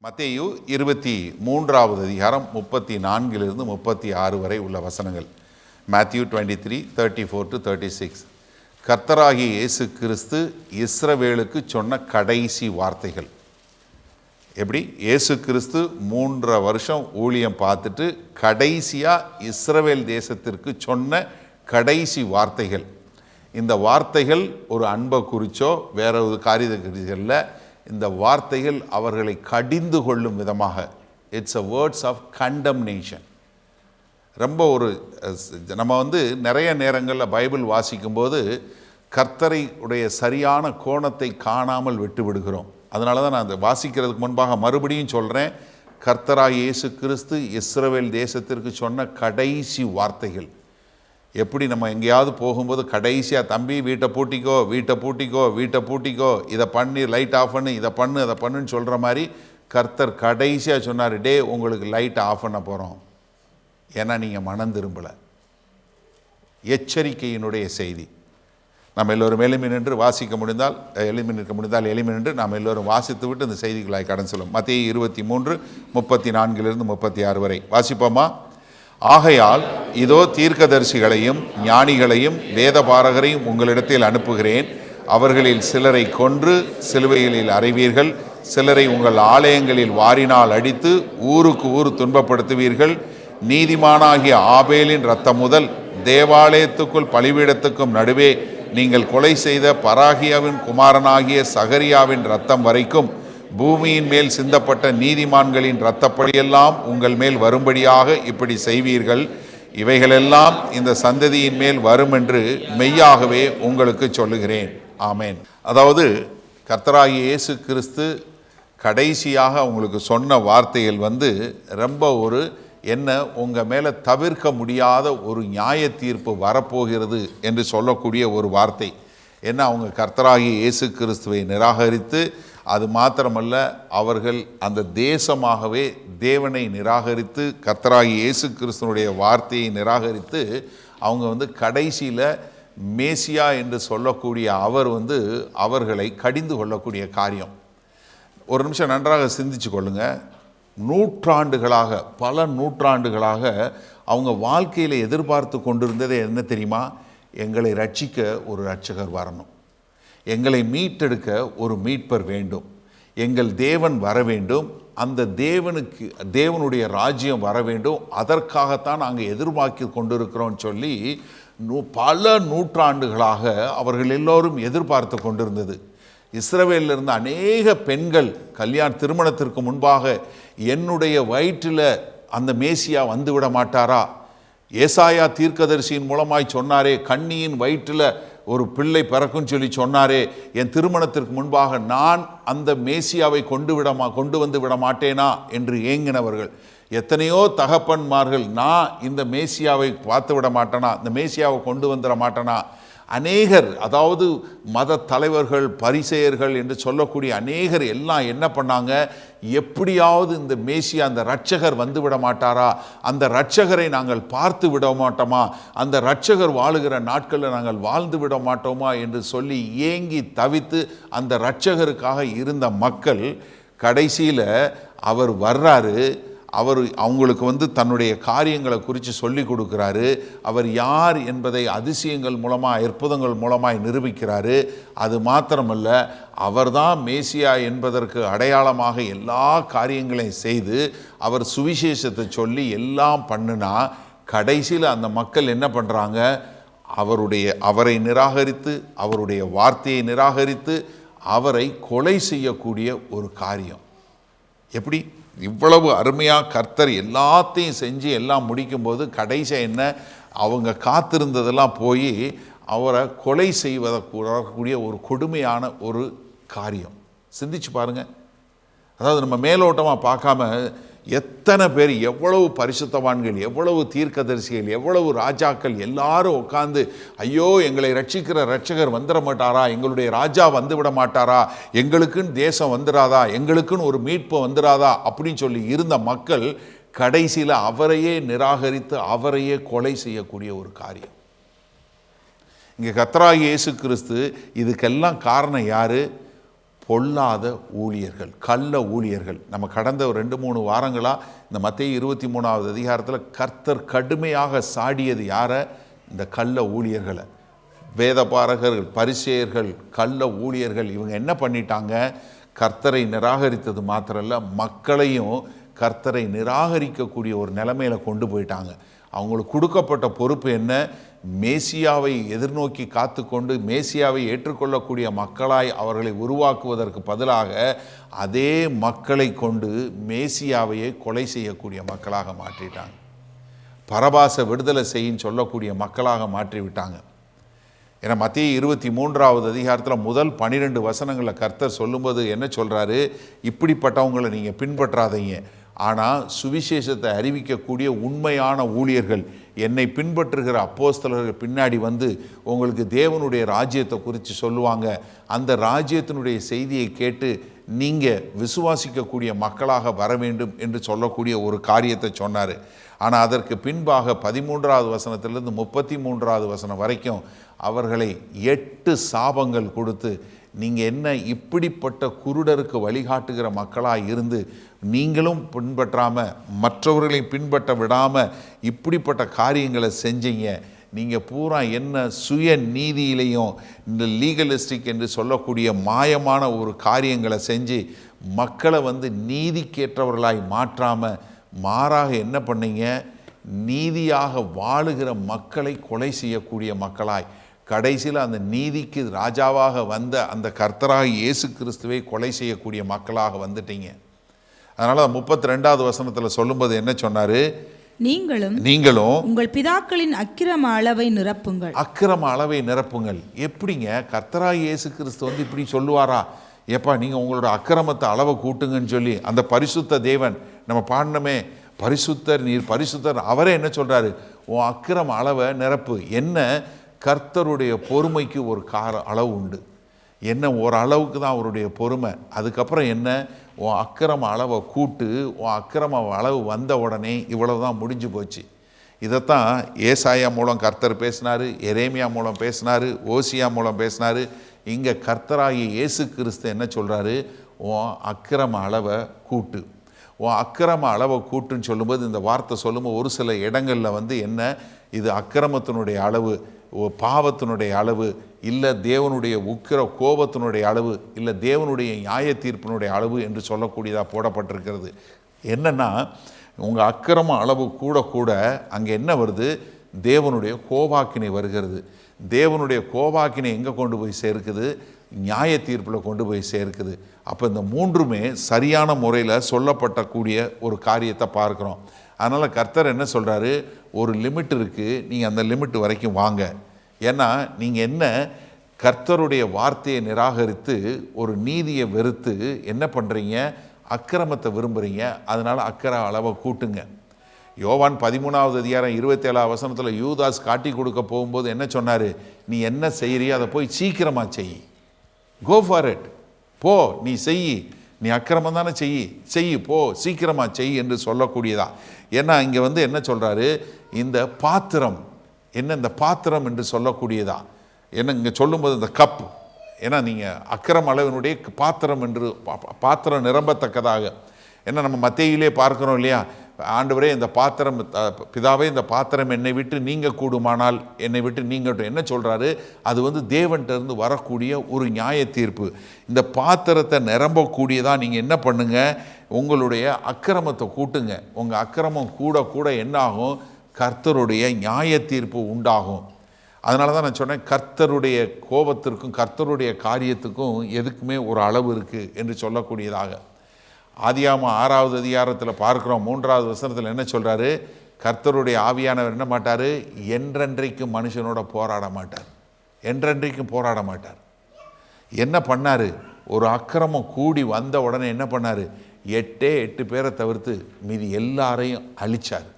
மத்தேயு 23வது அதிகாரம் 34 36 வரை உள்ள வசனங்கள். Matthew 23:34-36. கர்த்தராகிய இயேசு கிறிஸ்து இஸ்ரவேலுக்கு சொன்ன கடைசி வார்த்தைகள். எப்படி இயேசு கிறிஸ்து 3.5 வருஷம் ஊழியம் பார்த்துட்டு கடைசியாக இஸ்ரவேல் தேசத்திற்கு சொன்ன கடைசி வார்த்தைகள். இந்த வார்த்தைகள் ஒரு அன்பை குறிச்சோ வேற ஒரு காரியத்தை குறிச்சல்ல. இந்த வார்த்தைகள் அவர்களை கடிந்து கொள்ளும் விதமாக, it's a words of condemnation. ரொம்ப ஒரு நம்ம நிறைய நேரங்களில் பைபிள் வாசிக்கும்போது கர்த்தரை உடைய சரியான கோணத்தை காணாமல் விட்டு விடுகிறோம். அதனால தான் நான் அந்த வாசிக்கிறதுக்கு முன்பாக மறுபடியும் சொல்கிறேன். கர்த்தராகிய இயேசு கிறிஸ்து இஸ்ரவேல் தேசத்திற்கு சொன்ன கடைசி வார்த்தைகள். எப்படி நம்ம எங்கேயாவது போகும்போது கடைசியாக தம்பி வீட்டை பூட்டிக்கோ, இதை பண்ணி லைட் ஆஃப் பண்ணு, இதை பண்ணு அதை பண்ணுன்னு சொல்கிற மாதிரி கர்த்தர் கடைசியாக சொன்னார், டே உங்களுக்கு லைட் ஆஃப் பண்ண போகிறோம், ஏன்னா நீங்கள் மனம் திரும்பலை. எச்சரிக்கையினுடைய செய்தி. நம்ம எல்லோரும் எளிமை நின்று வாசிக்க முடிந்தால் எளிமை நின்று நாம் எல்லோரும் வாசித்து விட்டு இந்த செய்திகளாய் கடன் சொல்லும். மத்தேயு 23:34-36 வரை வாசிப்போமா? ஆகையால் இதோ தீர்க்கதரிசிகளையும் ஞானிகளையும் வேதபாரகரையும் உங்களிடத்தில் அனுப்புகிறேன். அவர்களில் சிலரை கொன்று சிலுவைகளில் அறைவீர்கள், சிலரை உங்கள் ஆலயங்களில் வாரினால் அடித்து ஊருக்கு ஊர் துன்பப்படுத்துவீர்கள். நீதிமானாகிய ஆபேலின் இரத்தம் முதல் தேவாலயத்துக்குள் பலிபீடத்துக்கும் நடுவே நீங்கள் கொலை செய்த பராகியாவின் குமாரனாகிய சகரியாவின் இரத்தம் வரைக்கும் பூமியின் மேல் சிந்தப்பட்ட நீதிமான்களின் இரத்தப்படியெல்லாம் உங்கள் மேல் வரும்படியாக இப்படி செய்வீர்கள். இவைகளெல்லாம் இந்த சந்ததியின் மேல் வரும் என்று மெய்யாகவே உங்களுக்கு சொல்லுகிறேன். ஆமேன். அதாவது கர்த்தராகிய இயேசு கிறிஸ்து கடைசியாக உங்களுக்கு சொன்ன வார்த்தைகள் ரொம்ப ஒரு என்ன உங்கள் மேலே தவிர்க்க முடியாத ஒரு நியாய தீர்ப்பு வரப்போகிறது என்று சொல்லக்கூடிய ஒரு வார்த்தை. என்ன, அவங்க கர்த்தராகிய இயேசு கிறிஸ்துவை நிராகரித்து, அது மாத்திரமல்ல அவர்கள் அந்த தேசமாகவே தேவனை நிராகரித்து கர்த்தராகிய இயேசு கிறிஸ்துவனுடைய வார்த்தையை நிராகரித்து அவங்க கடைசியில் மேசியா என்று சொல்லக்கூடிய அவர் அவர்களை கடிந்து கொள்ளக்கூடிய காரியம். ஒரு நிமிஷம் நன்றாக சிந்திச்சு கொள்ளுங்க. பல நூற்றாண்டுகளாக அவங்க வாழ்க்கையில் எதிர்பார்த்து கொண்டிருந்ததே என்ன தெரியுமா? எங்களை ரட்சிக்க ஒரு ரட்சகர் வரணும், எங்களை மீட்டெடுக்க ஒரு மீட்பர் வேண்டும், எங்கள் தேவன் வர வேண்டும், அந்த தேவனுடைய ராஜ்யம் வர வேண்டும், அதற்காகத்தான் நாங்கள் எதிர்பார்த்து கொண்டிருக்கிறோம் சொல்லி பல நூற்றாண்டுகளாக அவர்கள் எல்லோரும் எதிர்பார்த்து கொண்டிருந்தது. இஸ்ரவேலில் இருந்த அநேக பெண்கள் திருமணத்திற்கு முன்பாக என்னுடைய வயிற்றில் அந்த மேசியா வந்துவிட மாட்டாரா? ஏசாயா தீர்க்கதரிசியின் மூலமாய் சொன்னாரே, கன்னியின் வயிற்றில் ஒரு பிள்ளை பிறக்குன்னு சொல்லி சொன்னாரே, என் திருமணத்திற்கு முன்பாக நான் அந்த மேசியாவை கொண்டு வந்து விட மாட்டேனா என்று ஏங்கினவர்கள் எத்தனையோ தகப்பன்மார்கள், நான் இந்த மேசியாவை பார்த்து விட மாட்டேனா, இந்த மேசியாவை கொண்டு வந்துட மாட்டேனா. அநேகர், அதாவது மத தலைவர்கள், பரிசேயர்கள் என்று சொல்லக்கூடிய அநேகர் எல்லாம் என்ன பண்ணாங்க, எப்படியாவது இந்த மேசியா அந்த இரட்சகர் வந்து விட மாட்டாரா, அந்த இரட்சகரை நாங்கள் பார்த்து விட மாட்டோமா, அந்த இரட்சகர் வாழுகிற நாட்களில் நாங்கள் வாழ்ந்து விட மாட்டோமா என்று சொல்லி ஏங்கி தவித்து அந்த இரட்சகருக்காக இருந்த மக்கள் கடைசியில் அவர் வர்றாரு. அவர் அவங்களுக்கு தன்னுடைய காரியங்களை குறித்து சொல்லி கொடுக்குறாரு. அவர் யார் என்பதை அதிசயங்கள் மூலமாக, அற்புதங்கள் மூலமாய் நிரூபிக்கிறாரு. அது மாத்திரமல்ல, அவர்தான் மேசியா என்பதற்கு அடையாளமாக எல்லா காரியங்களையும் செய்து அவர் சுவிசேஷத்தை சொல்லி எல்லாம் பண்ணுனா, கடைசியில் அந்த மக்கள் என்ன பண்ணுறாங்க, அவரை நிராகரித்து, அவருடைய வார்த்தையை நிராகரித்து அவரை கொலை செய்யக்கூடிய ஒரு காரியம். எப்படி இவ்வளவு அருமையாக கர்த்தர் எல்லாத்தையும் செஞ்சு எல்லாம் முடிக்கும்போது கடைசியாக என்ன, அவங்க காத்திருந்ததெல்லாம் போய் அவரை கொலை செய்வதற்கூடிய ஒரு கொடுமையான ஒரு காரியம். சிந்திச்சு பாருங்கள். அதாவது நம்ம மேலோட்டமாக பார்க்காம எத்தனை பேர், எவ்வளவு பரிசுத்தவான்கள், எவ்வளவு தீர்க்கதரிசிகள், எவ்வளவு ராஜாக்கள் எல்லாரும் உட்காந்து, ஐயோ எங்களை ரட்சிக்கிற ரட்சகர் வந்துட மாட்டாரா, எங்களுடைய ராஜா வந்து விட மாட்டாரா, எங்களுக்குன்னு தேசம் வந்துடாதா, எங்களுக்குன்னு ஒரு மீட்பு வந்துடாதா அப்படின்னு சொல்லி இருந்த மக்கள் கடைசியில் அவரையே நிராகரித்து அவரையே கொலை செய்யக்கூடிய ஒரு காரியம். இங்கே கர்த்தராகிய இயேசு கிறிஸ்து இதுக்கெல்லாம் காரணம் யார்? பொல்லாத ஊழியர்கள், கள்ள ஊழியர்கள். நம்ம கடந்த 2-3 வாரங்களாக இந்த மத்தேயு 23வது அதிகாரத்தில் கர்த்தர் கடுமையாக சாடியது யாரை? இந்த கள்ள ஊழியர்களை. வேதபாரகர்கள், பரிசேயர்கள், கள்ள ஊழியர்கள் இவங்க என்ன பண்ணிட்டாங்க? கர்த்தரை நிராகரித்தது மாத்திரல்ல, மக்களையும் கர்த்தரை நிராகரிக்கக்கூடிய ஒரு நிலைமையில் கொண்டு போயிட்டாங்க. அவங்களுக்கு கொடுக்கப்பட்ட பொறுப்பு என்ன? மேசியாவை எதிர்நோக்கி காத்து கொண்டு மேசியாவை ஏற்றுக்கொள்ளக்கூடிய மக்களாய் அவர்களை உருவாக்குவதற்கு பதிலாக அதே மக்களை கொண்டு மேசியாவையே கொலை செய்யக்கூடிய மக்களாக மாற்றிட்டாங்க. பரபாச விடுதலை செய்யின்னு சொல்லக்கூடிய மக்களாக மாற்றிவிட்டாங்க. ஏன்னா மத்தேயு 23வது அதிகாரத்தில் முதல் 12 வசனங்களில் கர்த்தர் சொல்லும்போது என்ன சொல்கிறாரு? இப்படிப்பட்டவங்களை நீங்கள் பின்பற்றாதீங்க, ஆனால் சுவிசேஷத்தை அறிவிக்கக்கூடிய உண்மையான ஊழியர்கள், என்னை பின்பற்றுகிற அப்போஸ்தலர்கள் பின்னாடி வந்து உங்களுக்கு தேவனுடைய ராஜ்யத்தை குறித்து சொல்லுவாங்க. அந்த ராஜ்யத்தினுடைய செய்தியை கேட்டு நீங்கள் விசுவாசிக்கக்கூடிய மக்களாக வர வேண்டும் என்று சொல்லக்கூடிய ஒரு காரியத்தை சொன்னார். ஆனால் அதற்கு பின்பாக 13வது வசனத்திலிருந்து 33வது வசனம் வரைக்கும் அவர்களை 8 சாபங்கள் கொடுத்து, நீங்கள் என்ன இப்படிப்பட்ட குருடருக்கு வழிகாட்டுகிற மக்களாக இருந்து நீங்களும் பின்பற்றாமல் மற்றவர்களை பின்பற்ற விடாமல் இப்படிப்பட்ட காரியங்களை செஞ்சீங்க. நீங்கள் பூரா என்ன சுய நீதியிலையும் இந்த லீகலிஸ்டிக் என்று சொல்லக்கூடிய மாயமான ஒரு காரியங்களை செஞ்சு மக்களை வந்து நீதிக்கேற்றவர்களாய் மாற்றாமல் மாறாக என்ன பண்ணீங்க? நீதியாக வாழுகிற மக்களை கொலை செய்யக்கூடிய மக்களாய், கடைசியில் அந்த நீதிக்கு ராஜாவாக வந்த அந்த கர்த்தராக இயேசு கிறிஸ்துவை கொலை செய்யக்கூடிய மக்களாக வந்துட்டீங்க. அதனால் 32வது வசனத்தில் சொல்லும்போது என்ன சொன்னார்? நீங்களும் உங்கள் பிதாக்களின் அக்கிரம அளவை நிரப்புங்கள். அக்கிரம அளவை நிரப்புங்கள். எப்படிங்க? கர்த்தராக இயேசு கிறிஸ்து வந்து இப்படி சொல்லுவாரா? ஏப்பா நீங்கள் உங்களோட அக்கிரமத்தை அளவை கூட்டுங்கன்னு சொல்லி அந்த பரிசுத்த தேவன், நம்ம பாடினமே பரிசுத்தர் நீர் பரிசுத்தர், அவரே என்ன சொல்கிறாரு? உன் அக்கிரம அளவை நிரப்பு. என்ன? கர்த்தருடைய பொறுமைக்கு ஒரு அளவு உண்டு. என்ன? ஒரு அளவுக்கு தான் அவருடைய பொறுமை. அதுக்கப்புறம் என்ன? உன் அக்கிரம அளவை கூட்டு. உன் அக்கிரம அளவு வந்த உடனே இவ்வளவு தான் முடிஞ்சு போச்சு. இதைத்தான் ஏசாயா மூலம் கர்த்தர் பேசினார், எரேமியா மூலம் பேசினார், ஓசியா மூலம் பேசினார். இங்கே கர்த்தராகிய இயேசு கிறிஸ்து என்ன சொல்கிறாரு? உன் அக்கிரம அளவை கூட்டு. உன் அக்கிரம அளவை கூட்டுன்னு சொல்லும்போது, இந்த வார்த்தை சொல்லும்போது ஒரு சில இடங்களில் வந்து என்ன, இது அக்கிரமத்தினுடைய அளவு, பாவத்தினுடைய அளவு, இல்லை தேவனுடைய உக்கிர கோபத்தினுடைய அளவு, இல்லை தேவனுடைய நியாய தீர்ப்பினுடைய அளவு என்று சொல்லக்கூடியதாக போடப்பட்டிருக்கிறது. என்னென்னா, உங்கள் அக்கிரம அளவு கூட கூட அங்கே என்ன வருது? தேவனுடைய கோபாக்கினை வருகிறது. தேவனுடைய கோபாக்கினை எங்கே கொண்டு போய் சேர்க்குது? நியாய தீர்ப்பில் கொண்டு போய் சேர்க்குது. அப்போ இந்த மூன்றுமே சரியான முறையில் சொல்லப்பட்டக்கூடிய ஒரு காரியத்தை பார்க்குறோம். அதனால் கர்த்தர் என்ன சொல்கிறாரு? ஒரு லிமிட் இருக்குது, நீங்கள் அந்த லிமிட் வரைக்கும் வாங்க. ஏன்னா நீங்கள் என்ன, கர்த்தருடைய வார்த்தையை நிராகரித்து ஒரு நீதியை வெறுத்து என்ன பண்ணுறீங்க? அக்கிரமத்தை விரும்புகிறீங்க. அதனால் அக்கிர அளவை கூட்டுங்க. யோவான் 13வது அதிகாரம் 27வது வசனத்தில் யூதாஸ் காட்டி கொடுக்க போகும்போது என்ன சொன்னார்? நீ என்ன செய்கிறியோ அதை போய் சீக்கிரமாக செய், கோ ஃபார் இட், போ, நீ செய், நீ அக்கிரமம் தானே செய், போ, சீக்கிரமாக செய் என்று சொல்லக்கூடியதா. ஏன்னா இங்கே வந்து என்ன சொல்கிறாரு? இந்த பாத்திரம் என்ன, இந்த பாத்திரம் என்று சொல்லக்கூடியதா. என்ன இங்கே சொல்லும்போது இந்த கப், ஏன்னா நீங்கள் அக்கிரம அளவினுடைய பாத்திரம் என்று பாத்திரம் நிரம்பத்தக்கதாக. ஏன்னா நம்ம மத்தேயிலே பார்க்குறோம் இல்லையா? ஆண்டவரே இந்த பாத்திரம், பிதாவே இந்த பாத்திரம் என்னை விட்டு நீங்க கூடுமானால் என்னை விட்டு நீங்கட்டும். என்ன சொல்கிறாரு? அது வந்து தேவன்கிட்டருந்து வரக்கூடிய ஒரு நியாய தீர்ப்பு. இந்த பாத்திரத்தை நிரம்பக்கூடியதாக நீங்கள் என்ன பண்ணுங்க? உங்களுடைய அக்கிரமத்தை கூட்டுங்க. உங்கள் அக்கிரமம் கூட கூட என்ன ஆகும்? கர்த்தருடைய நியாய தீர்ப்பு உண்டாகும். அதனால தான் நான் சொன்னேன், கர்த்தருடைய கோபத்திற்கும் கர்த்தருடைய காரியத்துக்கும் எதுக்குமே ஒரு அளவு இருக்குது என்று சொல்லக்கூடியதாக. ஆதியாகமம் 6வது அதிகாரத்தில் பார்க்குறோம், 3வது வசனத்தில் என்ன சொல்கிறாரு? கர்த்தருடைய ஆவியானவர் என்ன மாட்டார்? என்றென்றைக்கும் மனுஷனோட போராட மாட்டார். என்றென்றைக்கும் போராட மாட்டார். என்ன பண்ணார்? ஒரு அக்கிரமம் கூடி வந்த உடனே என்ன பண்ணார்? 8 பேரை தவிர்த்து மீதி எல்லாரையும் அழிச்சார்.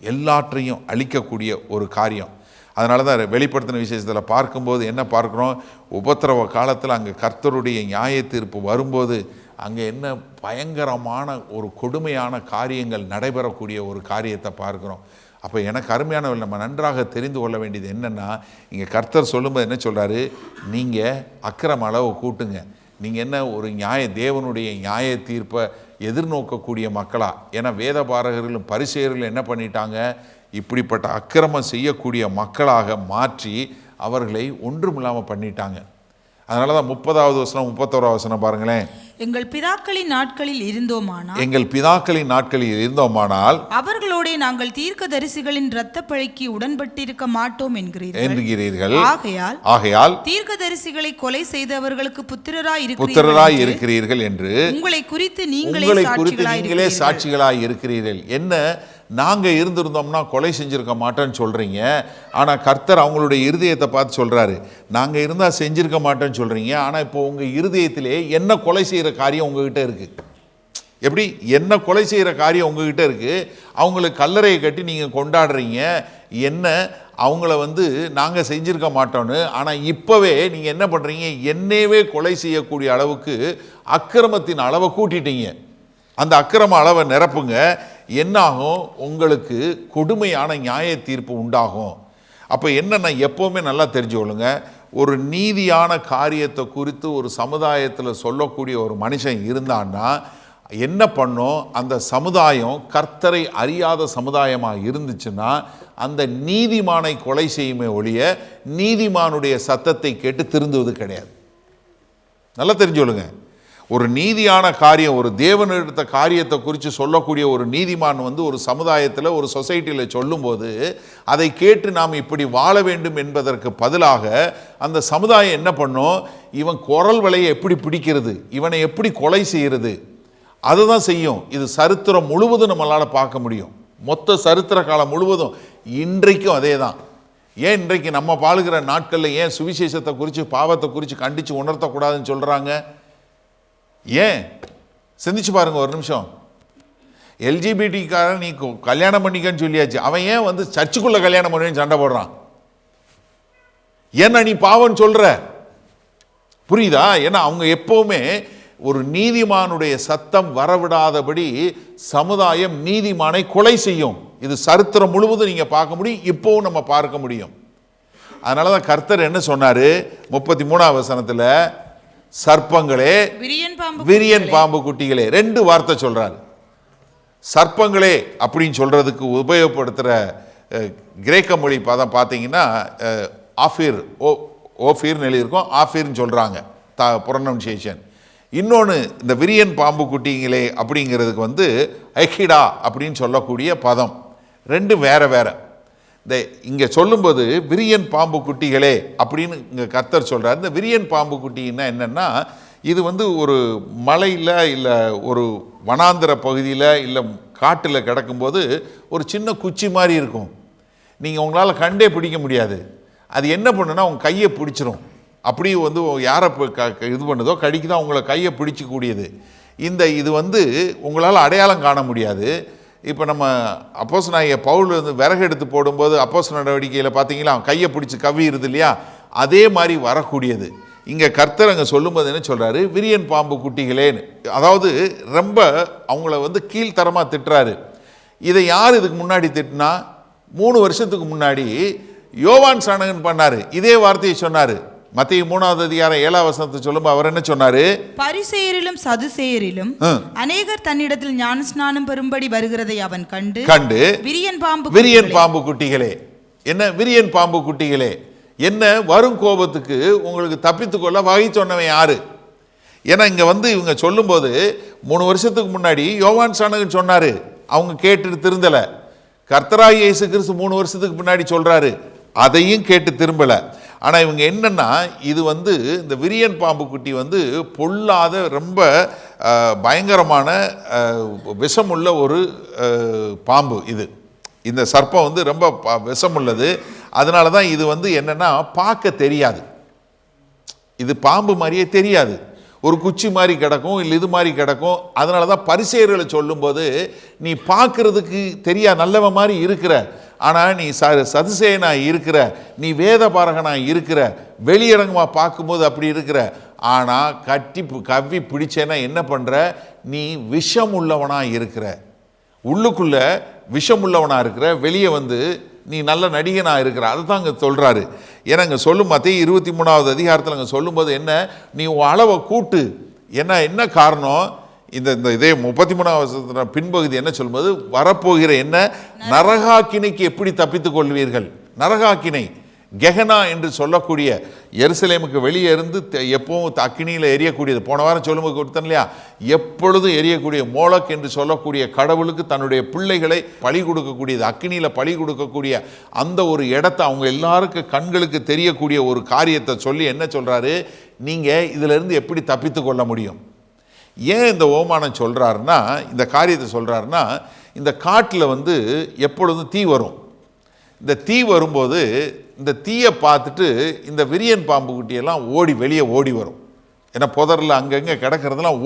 எல்லாற்றையும் அழிக்கக்கூடிய ஒரு காரியம். அதனால தான் வெளிப்படுத்தின விசேஷத்தில் பார்க்கும்போது என்ன பார்க்குறோம்? உபத்திரவ காலத்தில் அங்கே கர்த்தருடைய நியாய தீர்ப்பு வரும்போது அங்கே என்ன பயங்கரமான ஒரு கொடுமையான காரியங்கள் நடைபெறக்கூடிய ஒரு காரியத்தை பார்க்குறோம். அப்போ எனக்கு அருமையானவர்கள், நம்ம நன்றாக தெரிந்து கொள்ள வேண்டியது என்னென்னா, இங்கே கர்த்தர் சொல்லும்போது என்ன சொல்கிறாரு? நீங்கள் அக்கிரம அளவை கூட்டுங்க. நீங்கள் என்ன ஒரு தேவனுடைய நியாய தீர்ப்பை எதிர்நோக்கக்கூடிய மக்களா? ஏன்னா வேதபாரகர்களும் பரிசேயர்களும் என்ன பண்ணிட்டாங்க, இப்படிப்பட்ட அக்கிரமம் செய்யக்கூடிய மக்களாக மாற்றி அவர்களை ஒன்றுமில்லாமல் பண்ணிட்டாங்க. அதனால தான் 30வது வசனம் 31வது வசனம் பாருங்களேன். எங்கள் பிதாக்களின் நாட்களில் இருந்தோமானால் அவர்களோட நாங்கள் தீர்க்கதரிசிகளின் இரத்தப்பழிக்கு உடன்பட்டிருக்க மாட்டோம் என்கிறீர்கள். ஆகையால் தீர்க்கதரிசிகளை கொலை செய்தவர்களுக்கு புத்திரராய் இருக்கிறீர்கள் என்று உங்களை குறித்து நீங்களே சாட்சிகளாய் இருக்கிறீர்கள். என்ன, நாங்க இருந்திருந்தோம்னா கொலை செஞ்சிருக்க மாட்டோன்னு சொல்றீங்க, ஆனா கர்த்தர் அவங்களுடைய இருதயத்தை பார்த்து சொல்றாரு, நாங்க இருந்தா செஞ்சிருக்க மாட்டோன்னு சொல்றீங்க, ஆனா இப்போ உங்க இருதயத்திலே என்ன கொலை செய்யற காரியம் உங்ககிட்ட இருக்கு. எப்படி என்ன கொலை செய்யற காரியம் உங்ககிட்ட இருக்கு. அவங்களுக்கு கல்லறையை கட்டி நீங்க கொண்டாடுறீங்க, என்ன அவங்கள நாங்க செஞ்சிருக்க மாட்டோன்னு. ஆனா இப்பவே நீங்க என்ன பண்றீங்க, என்னவே கொலை செய்யக்கூடிய அளவுக்கு அக்கிரமத்தின் அளவை கூட்டிட்டீங்க. அந்த அக்கிரம அளவை நிரப்புங்க, என்னாகும், உங்களுக்கு கொடுமையான நியாய தீர்ப்பு உண்டாகும். அப்போ என்னென்ன எப்போவுமே நல்லா தெரிஞ்சுக்கொள்ளுங்க, ஒரு நீதியான காரியத்தை குறித்து ஒரு சமுதாயத்தில் சொல்லக்கூடிய ஒரு மனுஷன் இருந்தான்னா என்ன பண்ணும், அந்த சமுதாயம் கர்த்தரை அறியாத சமுதாயமாக இருந்துச்சுன்னா அந்த நீதிமானை கொலை செய்யுமே ஒழிய நீதிமானுடைய சத்தத்தை கேட்டு திருந்துவது கிடையாது. நல்லா தெரிஞ்சுக்கொள்ளுங்க, ஒரு நீதியான காரியம், ஒரு தேவன் எடுத்த காரியத்தை குறித்து சொல்லக்கூடிய ஒரு நீதிமான் ஒரு சமுதாயத்தில் ஒரு சொசைட்டியில் சொல்லும்போது அதை கேட்டு நாம் இப்படி வாழ வேண்டும் என்பதற்கு பதிலாக அந்த சமுதாயம் என்ன பண்ணும், இவன் குரல் வலையை எப்படி பிடிக்கிறது, இவனை எப்படி கொலை செய்கிறது, அதை தான் செய்யும். இது சரித்திரம் முழுவதும் நம்மளால் பார்க்க முடியும். மொத்த சரித்திர காலம் முழுவதும் இன்றைக்கும் அதே தான். ஏன் இன்றைக்கு நம்ம வாழுகிற நாட்களில் ஏன் சுவிசேஷத்தை குறித்து பாவத்தை குறித்து கண்டித்து உணர்த்தக்கூடாதுன்னு சொல்கிறாங்க? ஏன் சிந்திச்சு பாருங்க ஒரு நிமிஷம். எல்ஜிபிடிக்காரன் நீ கல்யாணம் பண்ணிக்கன்னு சொல்லியாச்சு, அவன் ஏன் சர்ச்சுக்குள்ள கல்யாணம் பண்ணி சண்டை போடுறான்? ஏன்னா நீ பாவம் சொல்ற, புரியுதா? ஏன்னா அவங்க எப்பவுமே ஒரு நீதிமானுடைய சத்தம் வரவிடாதபடி சமுதாயம் நீதிமானை கொலை செய்யும். இது சரித்திரம் முழுவதும் நீங்க பார்க்க முடியும், இப்போவும் நம்ம பார்க்க முடியும். அதனாலதான் கர்த்தர் என்ன சொன்னாரு 33வது வசனத்துல, சர்ப்பங்களே விரியன் பாம்பு குட்டிகளே, 2 வார்த்தை சொல்றாரு. சர்ப்பங்களே அப்படின்னு சொல்றதுக்கு உபயோகப்படுத்துற கிரேக்க மொழி பதம் பார்த்தீங்கன்னா ஆஃபீர், ஓஃபீர்னு எழுதியிருக்கோம், ஆஃபீர்னு சொல்றாங்க ப்ரொனன்சியேஷன். இன்னொன்று இந்த விரியன் பாம்பு குட்டிங்களே அப்படிங்கிறதுக்கு எஹிடா அப்படின்னு சொல்லக்கூடிய பதம். 2 வேற வேற. இந்த இங்கே சொல்லும்போது விரியன் பாம்பு குட்டிகளே அப்படின்னு இங்கே கர்த்தர் சொல்கிறார். இந்த விரியன் பாம்பு குட்டின்னா என்னென்னா, இது ஒரு மலையில் இல்லை ஒரு வனாந்திர பகுதியில் இல்லை காட்டில் கிடக்கும்போது ஒரு சின்ன குச்சி மாதிரி இருக்கும். நீங்கள் உங்களால் கண்டே பிடிக்க முடியாது. அது என்ன பண்ணுன்னா உங்கள் கையை பிடிச்சிரும். அப்படி யாரை இது பண்ணுதோ கடிக்குதோ அவங்கள கையை பிடிச்சிக்கூடியது. இது உங்களால் அடையாளம் காண முடியாது. இப்போ நம்ம அப்போஸ்தலனாகிய பவுல் விறகு எடுத்து போடும்போது அப்போஸ்தல நடவடிக்கையில் பார்த்தீங்களா கையை பிடிச்சி கவ்விடுது இல்லையா, அதே மாதிரி வரக்கூடியது. இங்கே கர்த்தர் அங்கே சொல்லும்போது என்ன சொல்கிறாரு, விரியன் பாம்பு குட்டிகளேன்னு. அதாவது ரொம்ப அவங்கள கீழ்த்தரமாக திட்டுறாரு. இதை யார் இதுக்கு முன்னாடி திட்டினா, 3 வருஷத்துக்கு முன்னாடி யோவான் ஸ்நானகன் பண்ணார், இதே வார்த்தையை சொன்னார். மத்தேயு 3வது அதிகாரம் 7வது வசனத்தை சொல்லும்போது அவர் என்ன சொன்னாரு, பரிசேயரிலும் சதுசேயரிலும் அநேகர் தன்னிடத்தில் ஞானஸ்நானம் பெறும்படி வருகிறதை அவன் கண்டு விரியன் பாம்பு குட்டிகளே, என்ன விரியன் பாம்பு குட்டிகளே, என்ன வரும் கோபத்துக்கு உங்களுக்கு தப்பித்துக்கொள்ள வகை சொன்னவன் யாரு? ஏன்னா இங்க இவங்க சொல்லும்போது 3 வருஷத்துக்கு முன்னாடி யோவான் ஸ்நானகன் சொன்னாரு, அவங்க கேட்டுட்டு திருந்தல. கர்த்தராகிய இயேசு கிறிஸ்து 3 வருஷத்துக்கு முன்னாடி சொல்றாரு, அதையும் கேட்டு திரும்பல. ஆனால் இவங்க என்னன்னா, இது இந்த விரியன் பாம்பு குட்டி பொல்லாத ரொம்ப பயங்கரமான விஷமுள்ள ஒரு பாம்பு. இந்த சர்ப்பம் ரொம்ப விஷமுள்ளது. அதனால தான் இது என்னன்னா பார்க்க தெரியாது, இது பாம்பு மாதிரியே தெரியாது, ஒரு குச்சி மாதிரி கிடக்கும், இல்லை இது மாதிரி கிடக்கும். அதனால தான் பரிசேயர்களை சொல்லும்போது, நீ பார்க்கறதுக்கு நல்லவன் மாதிரி இருக்கிற, ஆனால் நீ சதுசேயனாக இருக்கிற, நீ வேத பாரகனாக இருக்கிற, வெளியரங்கமாக பார்க்கும்போது அப்படி இருக்கிற, ஆனால் கவ்வி பிடிச்சேன்னா என்ன பண்ணுற, நீ விஷம் உள்ளவனாக இருக்கிற, உள்ளுக்குள்ள விஷம் உள்ளவனாக இருக்கிற, வெளியே நீ நல்ல நடிகனா இருக்கிற. அதை தான் அங்கே சொல்கிறாரு. ஏன்னா அங்கே சொல்லும் மத்தேயு 23வது அதிகாரத்தில் அங்கே சொல்லும்போது என்ன, நீ உன் அளவை கூட்டு. என்ன காரணம், இந்த இதே 33வது பின்பகுதி என்ன சொல்லும்போது, வரப்போகிற என்ன நரகாக்கினைக்கு எப்படி தப்பித்துக் கொள்வீர்கள். நரகாக்கினை கெஹனா என்று சொல்லக்கூடிய எருசலேமுக்கு வெளியே இருந்து எப்பவும் அக்கினியில் எரியக்கூடியது. போன வாரம் சொல்லும்போது கொடுத்தேன் இல்லையா, எப்பொழுதும் எரியக்கூடிய மோலக் என்று சொல்லக்கூடிய கடவுளுக்கு தன்னுடைய பிள்ளைகளை பலி கொடுக்கக்கூடியது, அக்கினியில் பலி கொடுக்கக்கூடிய அந்த ஒரு இடத்தை அவங்க எல்லாருக்கும் கண்களுக்கு தெரியக்கூடிய ஒரு காரியத்தை சொல்லி என்ன சொல்கிறாரு, நீங்கள் இதிலிருந்து எப்படி தப்பித்து கொள்ள முடியும். ஏன் இந்த ஓமானம் சொல்கிறாருன்னா, இந்த காரியத்தை சொல்கிறாருன்னா, இந்த காட்டில் எப்பொழுதும் தீ வரும். இந்த தீ வரும்போது இந்த தீயை பார்த்துட்டு இந்த விரியன் பாம்பு குட்டியெல்லாம் வெளியே ஓடி வரும். ஏன்னா புதரில் அங்கங்கே கிடக்கிறதுலாம்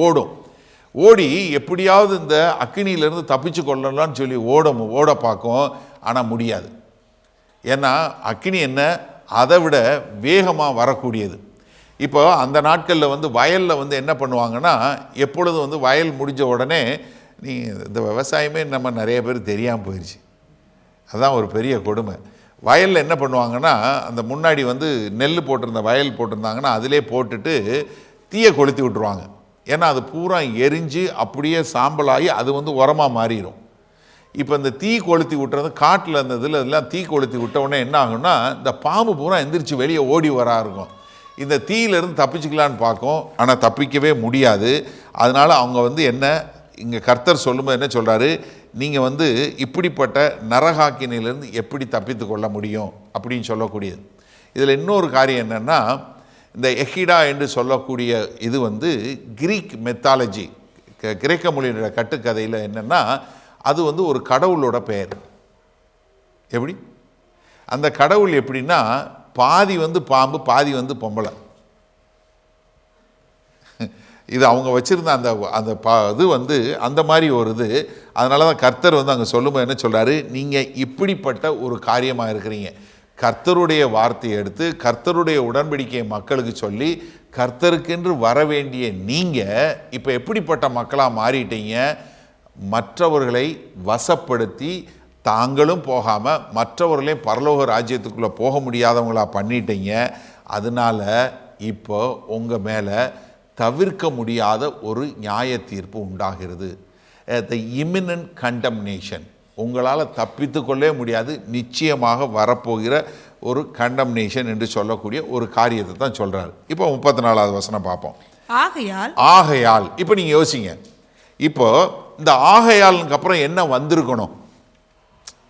ஓடி எப்படியாவது இந்த அக்கினியிலேருந்து தப்பிச்சு கொள்ளலாம்னு சொல்லி ஓட பார்க்கும். ஆனால் முடியாது. ஏன்னா அக்கினி என்ன, அதை விட வேகமாக வரக்கூடியது. இப்போ அந்த நாட்களில் வயலில் என்ன பண்ணுவாங்கன்னா, எப்பொழுதும் வயல் முடிஞ்ச உடனே இந்த விவசாயமே நம்ம நிறைய பேர் தெரியாமல் போயிடுச்சு. அதுதான் ஒரு பெரிய கொடுமை. வயலில் என்ன பண்ணுவாங்கன்னா, அந்த முன்னாடி நெல் போட்டிருந்த வயல் போட்டிருந்தாங்கன்னா அதிலே போட்டுட்டு தீயை கொளுத்தி விட்டுருவாங்க. ஏன்னா அது பூரா எரிஞ்சு அப்படியே சாம்பலாகி அது உரமாக மாறிடும். இப்போ இந்த தீ கொளுத்தி விட்டுறது காட்டில் அந்த இதில் இதெல்லாம் தீ கொளுத்தி விட்ட உடனே என்ன ஆகும்னா, இந்த பாம்பு பூரா எந்திரிச்சு வெளியே ஓடி வரா இருக்கும். இந்த தீயிலேருந்து தப்பிச்சுக்கலான்னு பார்க்கும், ஆனால் தப்பிக்கவே முடியாது. அதனால் அவங்க என்ன இங்கே கர்த்தர் சொல்லும்போது என்ன சொல்கிறாரு, நீங்கள் இப்படிப்பட்ட நரகாக்கினிலிருந்து எப்படி தப்பித்து கொள்ள முடியும் அப்படின்னு சொல்லக்கூடியது. இதில் இன்னொரு காரியம் என்னென்னா, இந்த எஹிடா என்று சொல்லக்கூடிய இது கிரீக் மெத்தாலஜி, கிரேக்க மொழியினுடைய கட்டுக்கதையில் என்னென்னா, அது ஒரு கடவுளோட பெயர். எப்படி அந்த கடவுள் எப்படின்னா, பாதி பாம்பு பாதி பொம்பளை. இது அவங்க வச்சுருந்த அந்த இது அந்த மாதிரி ஒரு இது. அதனால தான் கர்த்தர் அங்கே சொல்லும்போது என்ன சொல்கிறாரு, நீங்கள் இப்படிப்பட்ட ஒரு காரியமாக இருக்கிறீங்க. கர்த்தருடைய வார்த்தையை எடுத்து கர்த்தருடைய உடன்படிக்கையை மக்களுக்கு சொல்லி கர்த்தருக்கென்று வர வேண்டிய நீங்கள் இப்போ எப்படிப்பட்ட மக்களாக மாறிட்டீங்க, மற்றவர்களை வசப்படுத்தி தாங்களும் போகாமல் மற்றவர்களையும் பரலோக ராஜ்யத்துக்குள்ளே போக முடியாதவங்களாக பண்ணிட்டீங்க. அதனால் இப்போ உங்கள் மேலே தவிர்க்க முடியாத ஒரு நியாய தீர்ப்பு உண்டாகிறது. த இமினன்ட் கண்டம்னேஷன், உங்களால் தப்பித்து கொள்ளவே முடியாது, நிச்சயமாக வரப்போகிற ஒரு கண்டம்னேஷன் என்று சொல்லக்கூடிய ஒரு காரியத்தை தான் சொல்கிறார். இப்போ 34வது வசனம் பார்ப்போம். ஆகையால் இப்போ நீங்கள் யோசிங்க, இப்போ இந்த ஆகையாலுக்கு அப்புறம் என்ன வந்திருக்கணும்,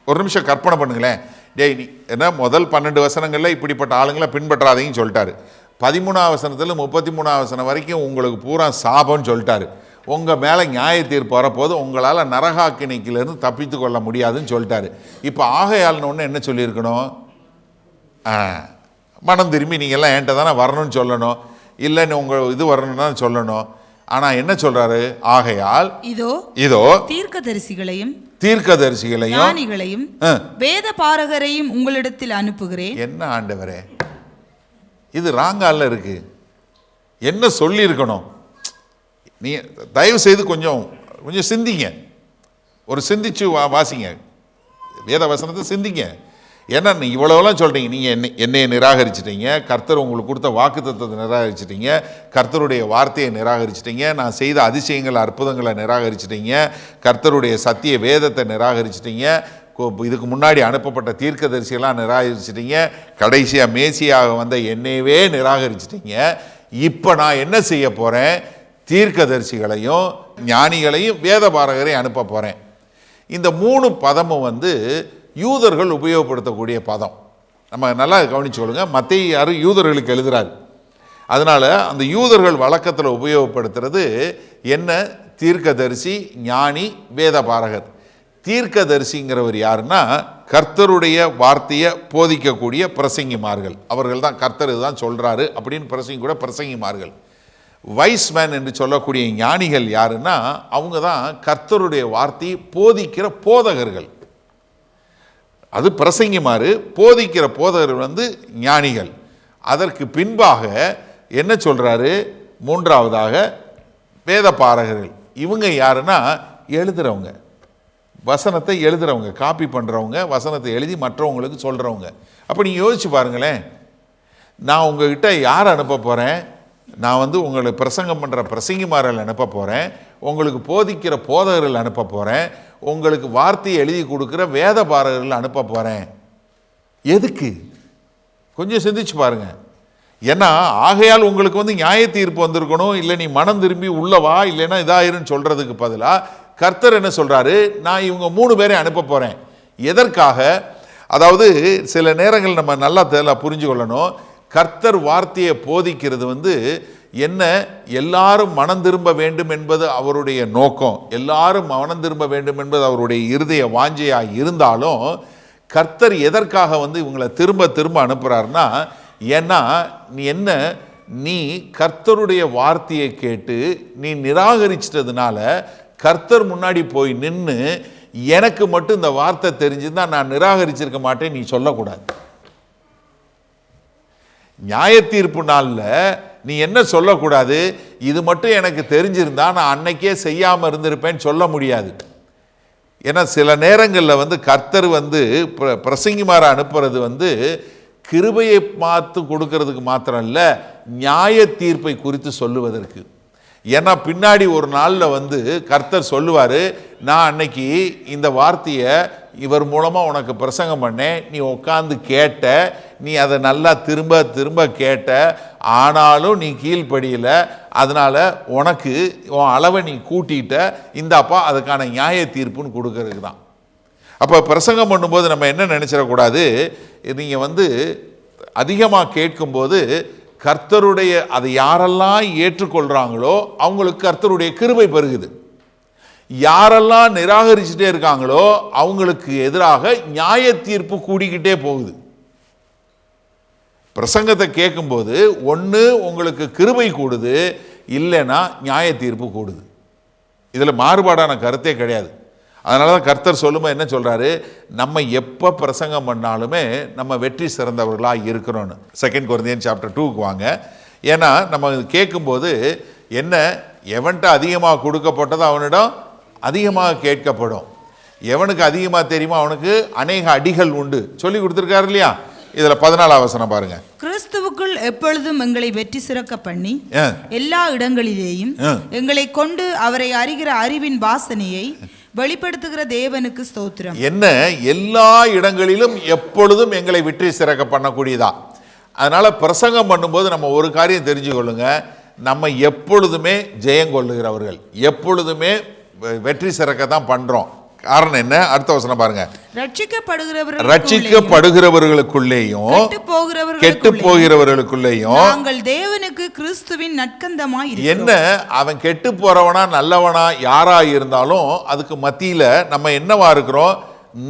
ஒரு நிமிஷம் கற்பனை பண்ணுங்களேன். என்ன முதல் 12 வசனங்களில் இப்படிப்பட்ட ஆளுங்களை பின்பற்றாதீங்கன்னு சொல்லிட்டாரு. 13வது வசனத்தில் 33வது வசனம் வரைக்கும் உங்களுக்கு பூரா சாபம்னு சொல்லிட்டாரு. உங்கள் மேலே நியாய தீர்ப்பு வரப்போது, உங்களால் நரகாக்கினிக்கிலேருந்து தப்பித்து கொள்ள முடியாதுன்னு சொல்லிட்டாரு. இப்போ ஆகையால்னு ஒன்று என்ன சொல்லியிருக்கணும், மனம் திரும்பி நீங்கள்லாம் என்கிட்ட தானே வரணும்னு சொல்லணும், இல்லைன்னு உங்கள் இது வரணும்னா சொல்லணும். ஆனால் என்ன சொல்கிறாரு, ஆகையால் இதோ தீர்க்கதரிசிகளையும் ஞானிகளையும் வேத பாரகரையும் உங்களிடத்தில் அனுப்புகிறேன். என்ன ஆண்டவரே, இது ராங்கால இருக்கு. என்ன சொல்லியிருக்கணும், நீ தயவு செய்து கொஞ்சம் சிந்திங்க, ஒரு சிந்திச்சு வாசிங்க வேத வசனத்தை, சிந்திங்க. ஏன்னா நீ இவ்வளோலாம் சொல்கிறீங்க, நீங்கள் என்னையை நிராகரிச்சிட்டீங்க, கர்த்தர் உங்களுக்கு கொடுத்த வாக்குத்தத்தத்தை நிராகரிச்சிட்டீங்க, கர்த்தருடைய வார்த்தையை நிராகரிச்சிட்டீங்க, நான் செய்த அதிசயங்கள் அற்புதங்களை நிராகரிச்சிட்டீங்க, கர்த்தருடைய சத்திய வேதத்தை நிராகரிச்சிட்டீங்க, இதுக்கு முன்னாடி அனுப்பப்பட்ட தீர்க்கதரிசியெல்லாம் நிராகரிச்சிட்டீங்க, கடைசியாக மேசியாக வந்த என்னையவே நிராகரிச்சிட்டீங்க. இப்போ நான் என்ன செய்ய போகிறேன், தீர்க்கதரிசிகளையும் ஞானிகளையும் வேத பாரகரையும் அனுப்ப போகிறேன். இந்த 3 பதமும் யூதர்கள் உபயோகப்படுத்தக்கூடிய பதம். நம்ம நல்லா கவனிச்சுக்கொள்ளுங்க, மத்தேயு யார் யூதர்களுக்கு எழுதுகிறார். அதனால் அந்த யூதர்கள் வழக்கத்தில் உபயோகப்படுத்துறது என்ன, தீர்க்கதரிசி, ஞானி, வேத பாரகர். தீர்க்கதரிசிங்கிறவர் யாருன்னா, கர்த்தருடைய வார்த்தையை போதிக்கக்கூடிய பிரசங்கிமார்கள். அவர்கள் தான் கர்த்தர் இதுதான் சொல்கிறாரு அப்படின்னு பிரசங்கிமார்கள். வைஸ்மேன் என்று சொல்லக்கூடிய ஞானிகள் யாருன்னா, அவங்க தான் கர்த்தருடைய வார்த்தையை போதிக்கிற போதகர்கள். அது பிரசங்கிமாறு, போதிக்கிற போதகர்கள் ஞானிகள். அதற்கு பின்பாக என்ன சொல்கிறாரு, 3வதாக வேத பாரகர்கள். இவங்க யாருன்னா, எழுதுகிறவங்க, வசனத்தை எழுதுறவங்க, காப்பி பண்ணுறவங்க, வசனத்தை எழுதி மற்றவங்களுக்கு சொல்கிறவங்க. அப்போ நீங்கள் யோசிச்சு பாருங்களேன், நான் உங்ககிட்ட யார் அனுப்ப போகிறேன்? நான் வந்து உங்களுக்கு பிரசங்கம் பண்ணுற பிரசங்கிமார்கள் அனுப்ப போகிறேன், உங்களுக்கு போதிக்கிற போதகர்கள் அனுப்ப போகிறேன், உங்களுக்கு வார்த்தையை எழுதி கொடுக்குற வேத பாரகர்கள் அனுப்ப போகிறேன். எதுக்கு? கொஞ்சம் சிந்திச்சு பாருங்க. ஏன்னா ஆகையால் உங்களுக்கு வந்து நியாய தீர்ப்பு வந்திருக்கணும், இல்லை நீ மனம் திரும்பி உள்ளவா இல்லைன்னா இதாயிருன்னு சொல்கிறதுக்கு பதிலாக கர்த்தர் என்ன சொல்கிறாரு, நான் இவங்க 3 பேரை அனுப்ப போகிறேன். எதற்காக? அதாவது சில நேரங்கள் நம்ம நல்லா புரிஞ்சு கொள்ளணும். கர்த்தர் வார்த்தையை போதிக்கிறது வந்து என்ன, எல்லாரும் மனம் திரும்ப வேண்டும் என்பது அவருடைய நோக்கம், எல்லாரும் மனம் திரும்ப வேண்டும் என்பது அவருடைய இருதய வாஞ்சையாக இருந்தாலும் கர்த்தர் எதற்காக வந்து இவங்களை திரும்ப திரும்ப அனுப்புகிறாருன்னா, ஏன்னா நீ கர்த்தருடைய வார்த்தையை கேட்டு நீ நிராகரிச்சிட்டதுனால கர்த்தர் முன்னாடி போய் நின்று எனக்கு மட்டும் இந்த வார்த்தை தெரிஞ்சுருந்தா நான் நிராகரிச்சிருக்க மாட்டேன் நீ சொல்லக்கூடாது. நியாய தீர்ப்பு நாளில் நீ என்ன சொல்லக்கூடாது, இது மட்டும் எனக்கு தெரிஞ்சிருந்தா நான் அன்னைக்கே செய்யாமல் இருந்திருப்பேன்னு சொல்ல முடியாது. ஏன்னா சில நேரங்களில் வந்து கர்த்தர் வந்து பிரசங்கிமாரை அனுப்புறது வந்து கிருபையை பார்த்து கொடுக்கறதுக்கு மாத்திரம் இல்லை, நியாய தீர்ப்பை குறித்து சொல்லுவதற்கு. ஏன்னா பின்னாடி ஒரு நாளில் வந்து கர்த்தர் சொல்லுவார், நான் அன்னைக்கு இந்த வார்த்தையை இவர் மூலமாக உனக்கு பிரசங்கம் பண்ணேன், நீ உட்காந்து கேட்ட, நீ அதை நல்லா திரும்ப திரும்ப கேட்ட, ஆனாலும் நீ கீழ்ப்படியலை, அதனால் உனக்கு உன் அளவை நீ கூட்டிட்ட, இந்தாப்பா அதுக்கான நியாய தீர்ப்புன்னு கொடுக்கறதுக்கு தான். அப்போ பிரசங்கம் பண்ணும்போது நம்ம என்ன நினச்சிடக்கூடாது, நீங்கள் வந்து அதிகமாக கேட்கும்போது கர்த்தருடைய அதை யாரெல்லாம் ஏற்றுக்கொள்கிறாங்களோ அவங்களுக்கு கர்த்தருடைய கிருபை பெருகுது, யாரெல்லாம் நிராகரிச்சுட்டே இருக்காங்களோ அவங்களுக்கு எதிராக நியாய தீர்ப்பு கூடிக்கிட்டே போகுது. பிரசங்கத்தை கேட்கும்போது ஒன்று உங்களுக்கு கிருபை கூடுது, இல்லைன்னா நியாய தீர்ப்பு கூடுது. இதில் மாறுபாடான கருத்தே கிடையாது. அதனால தான் கர்த்தர் சொல்லும்போது என்ன சொல்கிறாரு, நம்ம எப்போ பிரசங்கம் பண்ணாலுமே நம்ம வெற்றி சிறந்தவர்களாக இருக்கிறோன்னு. 2 கொரிந்தியன் சாப்டர் 2க்கு வாங்க. ஏன்னா நம்ம கேட்கும்போது என்ன, எவன்கிட்ட அதிகமாக கொடுக்கப்பட்டதோ அவனிடம் அதிகமாக கேட்கப்படும், எவனுக்கு அதிகமாக தெரியுமோ அவனுக்கு அநேக அடிகள் உண்டு சொல்லி கொடுத்துருக்காரு இல்லையா. இதில் 14ஆம் வசனம் பாருங்க. கிறிஸ்துவுக்குள் எப்பொழுதும் எங்களை வெற்றி சிறக்க பண்ணி எல்லா இடங்களிலேயும் எங்களை கொண்டு அவரை அறிகிற அறிவின் வாசனையை வெளிப்படுத்துகிற தேவனுக்கு ஸ்தோத்திரம். என்ன, எல்லா இடங்களிலும் எப்பொழுதும் எங்களை வெற்றி சிறக்க பண்ணக்கூடியதா. அதனால பிரசங்கம் பண்ணும்போது நம்ம ஒரு காரியம் தெரிஞ்சு கொள்ளுங்க, நம்ம எப்பொழுதுமே ஜெயம் கொள்ளுகிறவர்கள், எப்பொழுதுமே வெற்றி சிறக்க தான் பண்றோம். காரணம் என்ன? அடுத்த வசனம் பாருங்க. ரட்சிக்கப்படுகிறவர்களுக்குள்ளேயும் கெட்டு போகிறவர்களுக்குள்ளேயும் நாங்கள் தேவனுக்கு கிறிஸ்துவின் நற்கந்தமாய் இருக்கிறோம். என்ன, அவன் கெட்டு போறவனா நல்லவனா யாரா இருந்தாலும் அதுக்கு மத்தியில நம்ம என்னவா இருக்கிறோம்,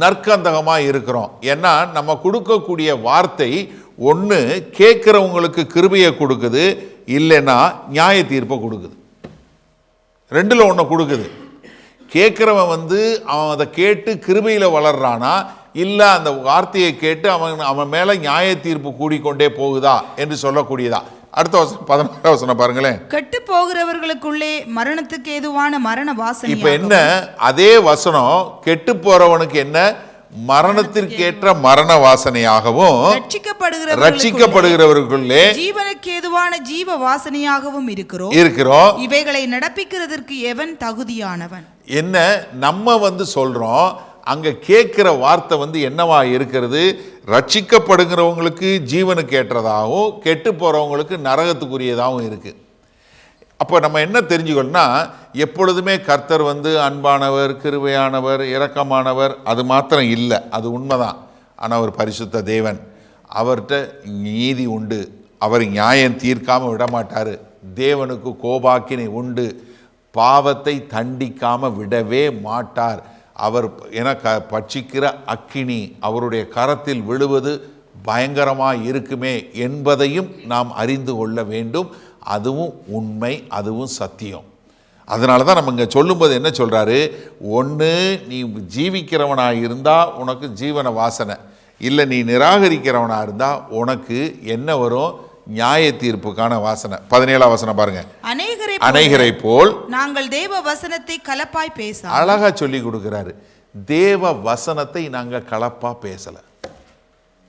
நற்கந்தகமா இருக்கிறோம். ஏன்னா நம்ம கொடுக்கக்கூடிய வார்த்தை ஒன்று கேட்கிறவங்களுக்கு கிருபையை கொடுக்குது, இல்லைன்னா நியாய தீர்ப்பை கொடுக்குது. 2ல் 1 கொடுக்குது. கேட்குறவன் வந்து அவன் அதை கேட்டு கிருபையில் வளர்றானா, இல்லை அந்த வார்த்தையை கேட்டு அவன் மேலே நியாய தீர்ப்பு கூடிக்கொண்டே போகுதா என்று சொல்லக்கூடியதா. அடுத்த வசனம் 16ஆம் வசனம் பாருங்களேன். கெட்டு போகிறவர்களுக்குள்ளே மரணத்துக்கு ஏதுவான மரண வாசனை. இப்போ என்ன, அதே வசனம் கெட்டு போறவனுக்கு என்ன, மரணத்திற்கேற்ற மரண வாசனையாகவும் ரட்சிக்கப்படுகிறவர்களுக்குள்ளே ஜீவனுக்கு ஏதுவான ஜீவ வாசனையாகவும் இருக்கிறோம். இவைகளை நடப்பிக்கிறதற்கு எவன் தகுதியானவன்? என்ன, நம்ம வந்து சொல்றோம், அங்க கேட்கிற வார்த்தை வந்து என்னவா இருக்கிறது, ரட்சிக்கப்படுகிறவங்களுக்கு ஜீவனுக்கு ஏற்றதாகவும் கெட்டு போறவங்களுக்கு நரகத்துக்குரியதாகவும் இருக்கு. அப்போ நம்ம என்ன தெரிஞ்சுக்கணும்னா, எப்பொழுதுமே கர்த்தர் வந்து அன்பானவர், கிருபையானவர், இரக்கமானவர், அது மாத்திரம் இல்லை, அது உண்மைதான். ஆனால் அவர் பரிசுத்த தேவன், அவர்கிட்ட நீதி உண்டு, அவர் நியாயம் தீர்க்காமல் விடமாட்டார், தேவனுக்கு கோபாக்கினை உண்டு, பாவத்தை தண்டிக்காமல் விடவே மாட்டார். அவர் என பட்சிக்கிற அக்கினி அவருடைய கரத்தில் விழுவது பயங்கரமாக இருக்குமே என்பதையும் நாம் அறிந்து கொள்ள வேண்டும். அதுவும் உண்மை, அதுவும் சத்தியம். அதனால தான் நம்ம இங்கே சொல்லும்போது என்ன சொல்கிறாரு, ஒன்று நீ ஜீவிக்கிறவனாக இருந்தால் உனக்கு ஜீவன வாசனை, இல்லை நீ நிராகரிக்கிறவனாக இருந்தால் உனக்கு என்ன வரும், நியாய தீர்ப்புக்கான வாசனை. 17ஆம் வசனம் பாருங்க. அநேகரை போல் நாங்கள் தேவ வசனத்தை கலப்பாய் பேச. அழகா சொல்லி கொடுக்கிறாரு. தேவ வசனத்தை நாங்கள் கலப்பா பேசலை.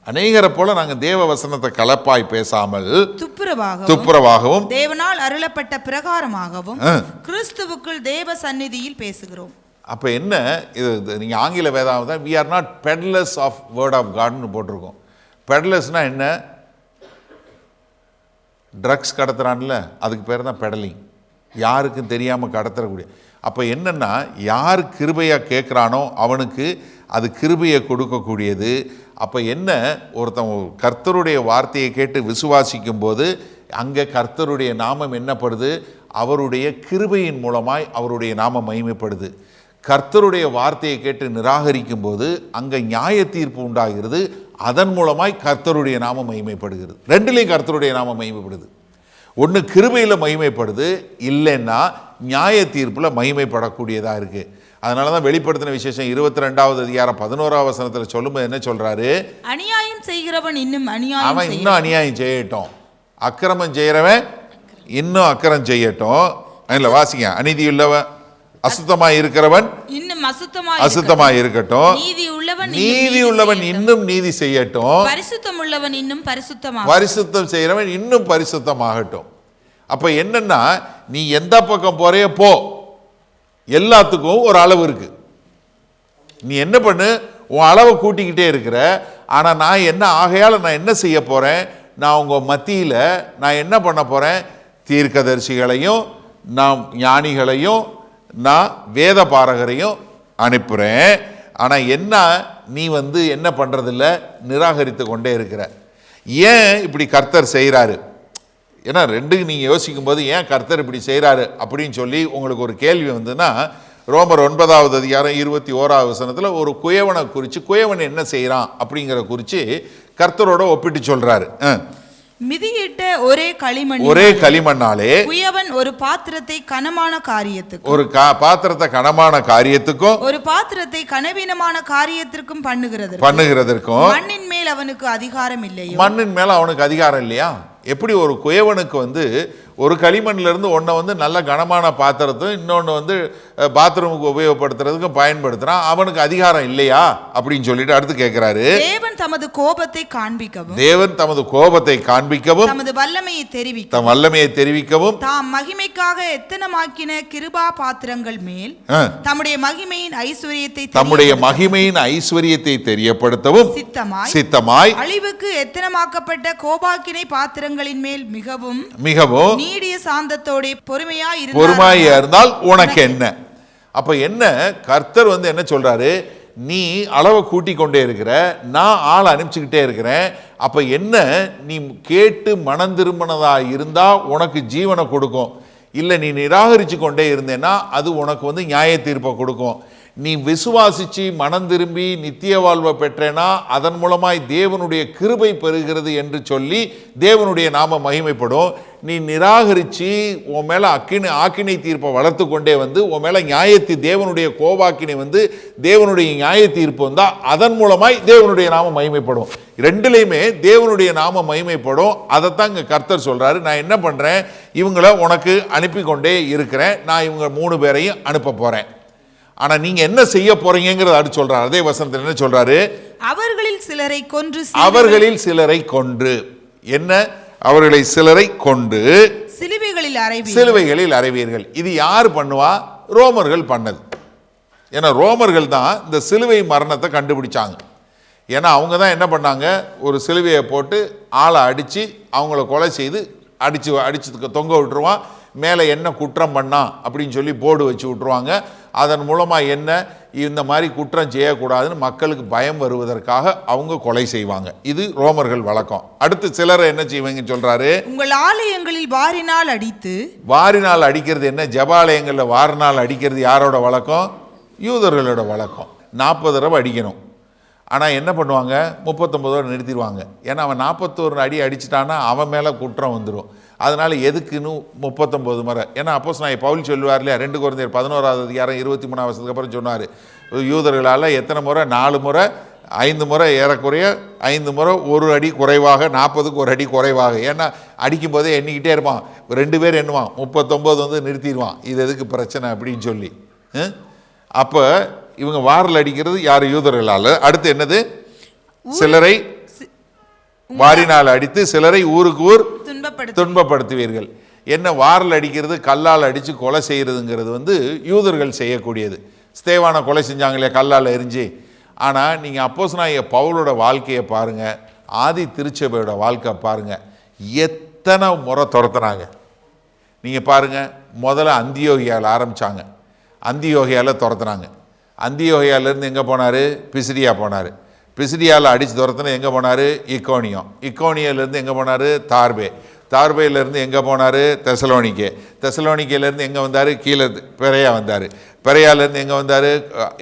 அநேகரை போல நாங்கள் தேவ வசனத்தை கலப்பாய் பேசாமல் துப்புரவாகவும் தேவனால் அருளப்பட்ட பிரகாரமாகவும் கிறிஸ்துவுக்குள் தேவ சந்நிதியில் பேசுகிறோம். அப்போ என்ன இது? நீங்கள் ஆங்கில வேதாகம் we are not peddlers of word of Godன்னு போட்டிருக்கோம். பெடலர்ஸ்னா என்ன? ட்ரக்ஸ் கடத்துறான்ல, அதுக்கு பேர் தான் பெடலிங். யாருக்கும் தெரியாமல் கடத்துறக்கூடிய. அப்போ என்னென்னா, யார் கிருபையாக கேட்குறானோ அவனுக்கு அது கிருபையை கொடுக்கக்கூடியது. அப்போ என்ன, ஒருத்தன் கர்த்தருடைய வார்த்தையை கேட்டு விசுவாசிக்கும் போது அங்கே கர்த்தருடைய நாமம் என்னப்படுது? அவருடைய கிருபையின் மூலமாய் அவருடைய நாமம் மகிமைப்படுது. கர்த்தருடைய வார்த்தையை கேட்டு நிராகரிக்கும் போது அங்கே நியாய தீர்ப்பு உண்டாகிறது. அதன் மூலமாய் கர்த்தருடைய நாமம் மகிமைப்படுகிறது. ரெண்டுலேயும் கர்த்தருடைய நாமம் மகிமைப்படுது. ஒன்று கிருபையில் மகிமைப்படுது, இல்லைன்னா நியாய தீர்ப்பில் மகிமைப்படக்கூடியதாக இருக்குது. அதனால தான் வெளிப்படுத்தின விசேஷம் 22வது அதிகாரம் 11வது வசனத்தில் சொல்லும்போது என்ன சொல்றாரு? அநியாயம் செய்கிறவன் இன்னும் அநியாயம் செய்யட்டும், அக்கிரமம் செய்கிறவன் இன்னும் அக்கிரம் செய்யட்டும். இல்லை வாசிங்க, அநீதியுள்ளவன் அசுத்தமாய் இருக்கிறவன் இன்னும் அசுத்தமாய் இருக்கட்டும், நீதி உள்ளவன் இன்னும் நீதி செய்யட்டும், பரிசுத்தம் உள்ளவன் இன்னும் பரிசுத்தம் செய்கிறவன் இன்னும் பரிசுத்தமாகட்டும். அப்ப என்னன்னா, நீ எந்த பக்கம் போறைய போ, எல்லாத்துக்கும் ஒரு அளவு இருக்கு. நீ என்ன பண்ணு, உன் அளவை கூட்டிக்கிட்டே இருக்கிற. ஆனா நான் என்ன ஆகையால நான் என்ன செய்ய போறேன்? நான் உங்க மத்தியில நான் என்ன பண்ண போறேன்? தீர்க்கதரிசிகளையும் நான் ஞானிகளையும் நான் வேத பாரகரையும் அனுப்புகிறேன். ஆனால் என்ன, நீ என்ன பண்ணுறதில்ல, நிராகரித்து கொண்டே இருக்கிற. ஏன் இப்படி கர்த்தர் செய்கிறாரு? ஏன்னா ரெண்டுக்கு நீங்கள் யோசிக்கும் போது ஏன் கர்த்தர் இப்படி செய்கிறாரு அப்படின்னு சொல்லி உங்களுக்கு ஒரு கேள்வி வந்துன்னா, ரோமர் 9வது அதிகாரம் 21வது வசனத்தில் ஒரு குயவனை குறித்து, குயவன் என்ன செய்கிறான் அப்படிங்கிற குறித்து கர்த்தரோட ஒப்பிட்டு சொல்கிறாரு. மிதியிட்ட ஒரே களிமண்ணாலே குயவன் ஒரு பாத்திரத்தை கனமான காரியத்துக்கும், ஒரு பாத்திரத்தை கனமான காரியத்துக்கும், ஒரு பாத்திரத்தை கனவீனமான காரியத்திற்கும் பண்ணுகிறதற்கும் மண்ணின் மேல் அவனுக்கு அதிகாரம் இல்லையோ? மண்ணின் மேல அவனுக்கு அதிகாரம் இல்லையா? எப்படி ஒரு குயவனுக்கு ஒரு களிமண்ல இருந்து ஒன்றை நல்ல கனமான பாத்திரத்தையும் இன்னொன்று பாத்ரூமுக்கு உபயோகப்படுத்துறதுக்கும் பயன்படுத்துறான், அவனுக்கு அதிகாரம் இல்லையா அப்படின்னு சொல்லிட்டு அடுத்து கேட்கிறாரு. தேவன் தமது கோபத்தை காண்பிக்கவும் தமது வல்லமையை தெரிவிக்கவும் தாம் மகிமைக்காக எத்தனமாக்கின கிருபா பாத்திரங்கள் மேல் தம்முடைய மகிமையின் ஐஸ்வரியத்தை தெரியப்படுத்தவும் சித்தமாய் அழிவுக்கு எத்தனமாக்கப்பட்ட கோபாக்கினை பாத்திரங்களின் மேல் மிகவும் நீடிய சாந்தத்தோட பொறுமையா இருந்தால் உனக்கு என்ன? அப்ப என்ன, கர்த்தர் என்ன சொல்றாரு? நீ அளவை கூட்டிக் கொண்டே இருக்கிற, நான் ஆளை அனுப்பிச்சுக்கிட்டே இருக்கிறேன். அப்ப என்ன, நீ கேட்டு மனம் திரும்பினதா இருந்தா உனக்கு ஜீவனை கொடுக்கும். இல்லை நீ நிராகரிச்சு கொண்டே இருந்தேன்னா அது உனக்கு நியாய தீர்ப்பை கொடுக்கும். நீ விசுவாசிச்சு மனம் திரும்பி நித்திய வாழ்வை பெற்றேனா அதன் மூலமாய் தேவனுடைய கிருபை பெறுகிறது என்று சொல்லி தேவனுடைய நாம மகிமைப்படும். நீ நிராகரிச்சு உன் மேல ஆக்கினை தீர்ப்பை வளர்த்து கொண்டே உன் மேல தேவனுடைய கோபாக்கினை தேவனுடைய நியாய தீர்ப்பு வந்தா அதன் மூலமாய் தேவனுடைய நாம மகிமைப்படும். ரெண்டுலையுமே தேவனுடைய நாம மகிமைப்படும். அதைத்தான் இங்க கர்த்தர் சொல்றாரு. நான் என்ன பண்றேன், இவங்களை உனக்கு அனுப்பி கொண்டே இருக்கிறேன். நான் இவங்க 3 பேரையும் அனுப்ப போறேன். ஆனா நீங்க என்ன செய்ய போறீங்கிறது அடுத்து சொல்றாரு. அதே வசனத்தில் என்ன சொல்றாரு? அவர்களில் சிலரை கொன்று என்ன, அவர்களை சிலரை கொண்டு சிலுவைகளில் அறைவீர்கள். இது யார் பண்ணுவா? ரோமர்கள் பண்ணது. ஏன்னா ரோமர்கள் தான் இந்த சிலுவை மரணத்தை கண்டுபிடிச்சாங்க. ஏன்னா அவங்க தான் என்ன பண்ணாங்க, ஒரு சிலுவையை போட்டு ஆளை அடிச்சு அவங்கள கொலை செய்து அடிச்சு தொங்க விட்டுருவான். மேலே என்ன குற்றம் பண்ணா அப்படின்னு சொல்லி போர்டு வச்சு விட்டுருவாங்க. அதன் மூலமாக என்ன, இந்த மாதிரி குற்றம் செய்யக்கூடாதுன்னு மக்களுக்கு பயம் வருவதற்காக அவங்க கொலை செய்வாங்க. இது ரோமர்கள் வழக்கம். அடுத்து சிலரை என்ன செய்வாங்கன்னு சொல்றாரு? உங்கள் ஆலயங்களில் வாரினால் அடிக்கிறது என்ன? ஜபாலயங்களில் வாரினால் அடிக்கிறது யாரோட வழக்கம்? யூதர்களோட வழக்கம். 40 தடவை அடிக்கணும். ஆனால் என்ன பண்ணுவாங்க, 39 நிறுத்திடுவாங்க. ஏன்னா அவன் 41 அடி அடிச்சிட்டான்னா அவன் மேலே குற்றம் வந்துடும். அதனால் எதுக்குன்னு 39 முறை. ஏன்னா அப்போஸ்தலனாகிய பவுல் சொல்லுவார் இல்லையா, 2 கொரிந்தியர் 11வது அதிகாரம் 23 வசனத்துக்கு அப்புறம் சொன்னார், யூதர்களால் எத்தனை முறை? 4 முறை 5 முறை ஏறக்குறைய 5 முறை 1 அடி குறைவாக, 40க்கு 1 அடி குறைவாக. ஏன்னா அடிக்கும் போதே எண்ணிக்கிட்டே இருப்பான். 2 பேர் எண்ணுவான், 39 நிறுத்திடுவான். இது எதுக்கு பிரச்சனை அப்படின்னு சொல்லி. அப்போ இவங்க வாரில் அடிக்கிறது யார்? யூதர்களால். அடுத்து என்னது? சிலரை வாரினால் அடித்து சிலரை ஊருக்கு ஊர் துன்பப்படுத்துவீர்கள். என்ன வாரில் அடிக்கிறது, கல்லால் அடித்து கொலை செய்கிறதுங்கிறது யூதர்கள் செய்யக்கூடியது. ஸ்தேவானை கொலை செஞ்சாங்களே கல்லால் எரிஞ்சு. ஆனால் நீங்கள் அப்போஸ்தலனாகிய பவுலோட வாழ்க்கையை பாருங்கள், ஆதி திருச்சபையோட வாழ்க்கை பாருங்கள், எத்தனை முறை துரத்துனாங்க. நீங்கள் பாருங்கள், முதல்ல அந்தியோகியாவில் ஆரம்பித்தாங்க, அந்தியோகியாவில் துரத்துனாங்க. அந்தியோகியாவிலேருந்து எங்கே போனார்? பிசிடியா போனார். பிசிடியாவில் அடித்து துரத்துனா எங்கே போனார்? இக்கோனியம். இக்கோனியிலேருந்து எங்கே போனார்? தார்பே. தார்பேயிலேருந்து எங்கே போனார்? தெசலோனிக்கே. தெசலோனிக்கையிலேருந்து எங்கே வந்தார்? கீழே பெரையா வந்தார். பெரையாலேருந்து எங்கே வந்தார்?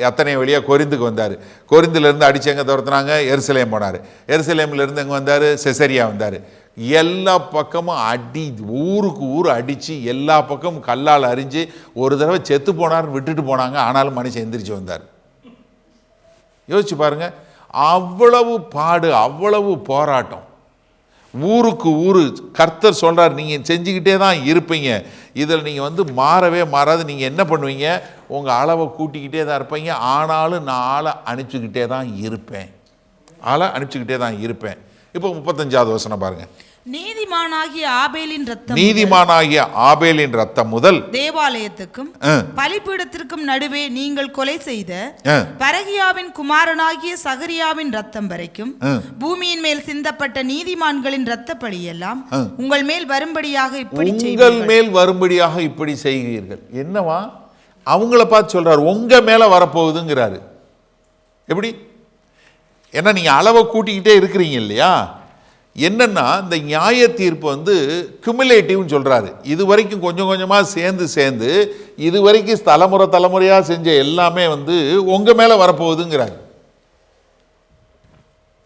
அத்தனை வழியாக கொரிந்துக்கு வந்தார். கொரிந்துலேருந்து அடித்து எங்கே துரத்துனாங்க? எருசலேம் போனார். எருசலேம்லேருந்து எங்கே வந்தார்? செசரியா வந்தார். எல்லா பக்கமும் அடி, ஊருக்கு ஊர் அடித்து எல்லா பக்கமும் கல்லால் அரிஞ்சு ஒரு தடவை செத்து போனார்னு விட்டுட்டு போனாங்க. ஆனாலும் மனுஷன் எந்திரிச்சு வந்தார். யோசிச்சு பாருங்கள், அவ்வளவு பாடு, அவ்வளவு போராட்டம். ஊருக்கு ஊர் கர்த்தர் சொல்கிறார், நீங்கள் செஞ்சுக்கிட்டே தான் இருப்பீங்க, இதில் நீங்கள் மாறவே மாறாது. நீங்கள் என்ன பண்ணுவீங்க? உங்கள் அளவை கூட்டிக்கிட்டே தான் இருப்பீங்க. ஆனாலும் நான் ஆளை அனுப்பிச்சுக்கிட்டே தான் இருப்பேன், ஆளை அனுப்பிச்சுக்கிட்டே தான் இருப்பேன். இப்போ 35வது வசனம் பாருங்கள். நீதிமானாகிய ஆபேலின் ரத்தம் முதல் தேவாலயத்துக்கும் பலிபீடத்திற்கும் நடுவே நீங்கள் கொலை செய்த பரகியாவின் குமாரனாகிய சகரியாவின் ரத்தம் வரைக்கும் பூமியின் மேல் சிந்தப்பட்ட நீதிமான்களின் ரத்த பழியெல்லாம் உங்கள் மேல் வரும்படியாக இப்படி செய்கிறீர்கள். என்னவா? அவங்கள பார்த்து சொல்றாரு, உங்க மேல வரப்போகுதுங்கிறாரு. எப்படி? ஏன்னா நீங்க அளவை கூட்டிக்கிட்டே இருக்கிறீங்க இல்லையா? என்னன்னா இந்த நியாய தீர்ப்பு குமுலேட்டிவ்னு சொல்றாரு. இது வரைக்கும் கொஞ்சம் கொஞ்சமா சேர்ந்து இது வரைக்கும் தலைமுறையா செஞ்ச எல்லாமே உங்க மேல வரப்போகுதுங்கிறாரு.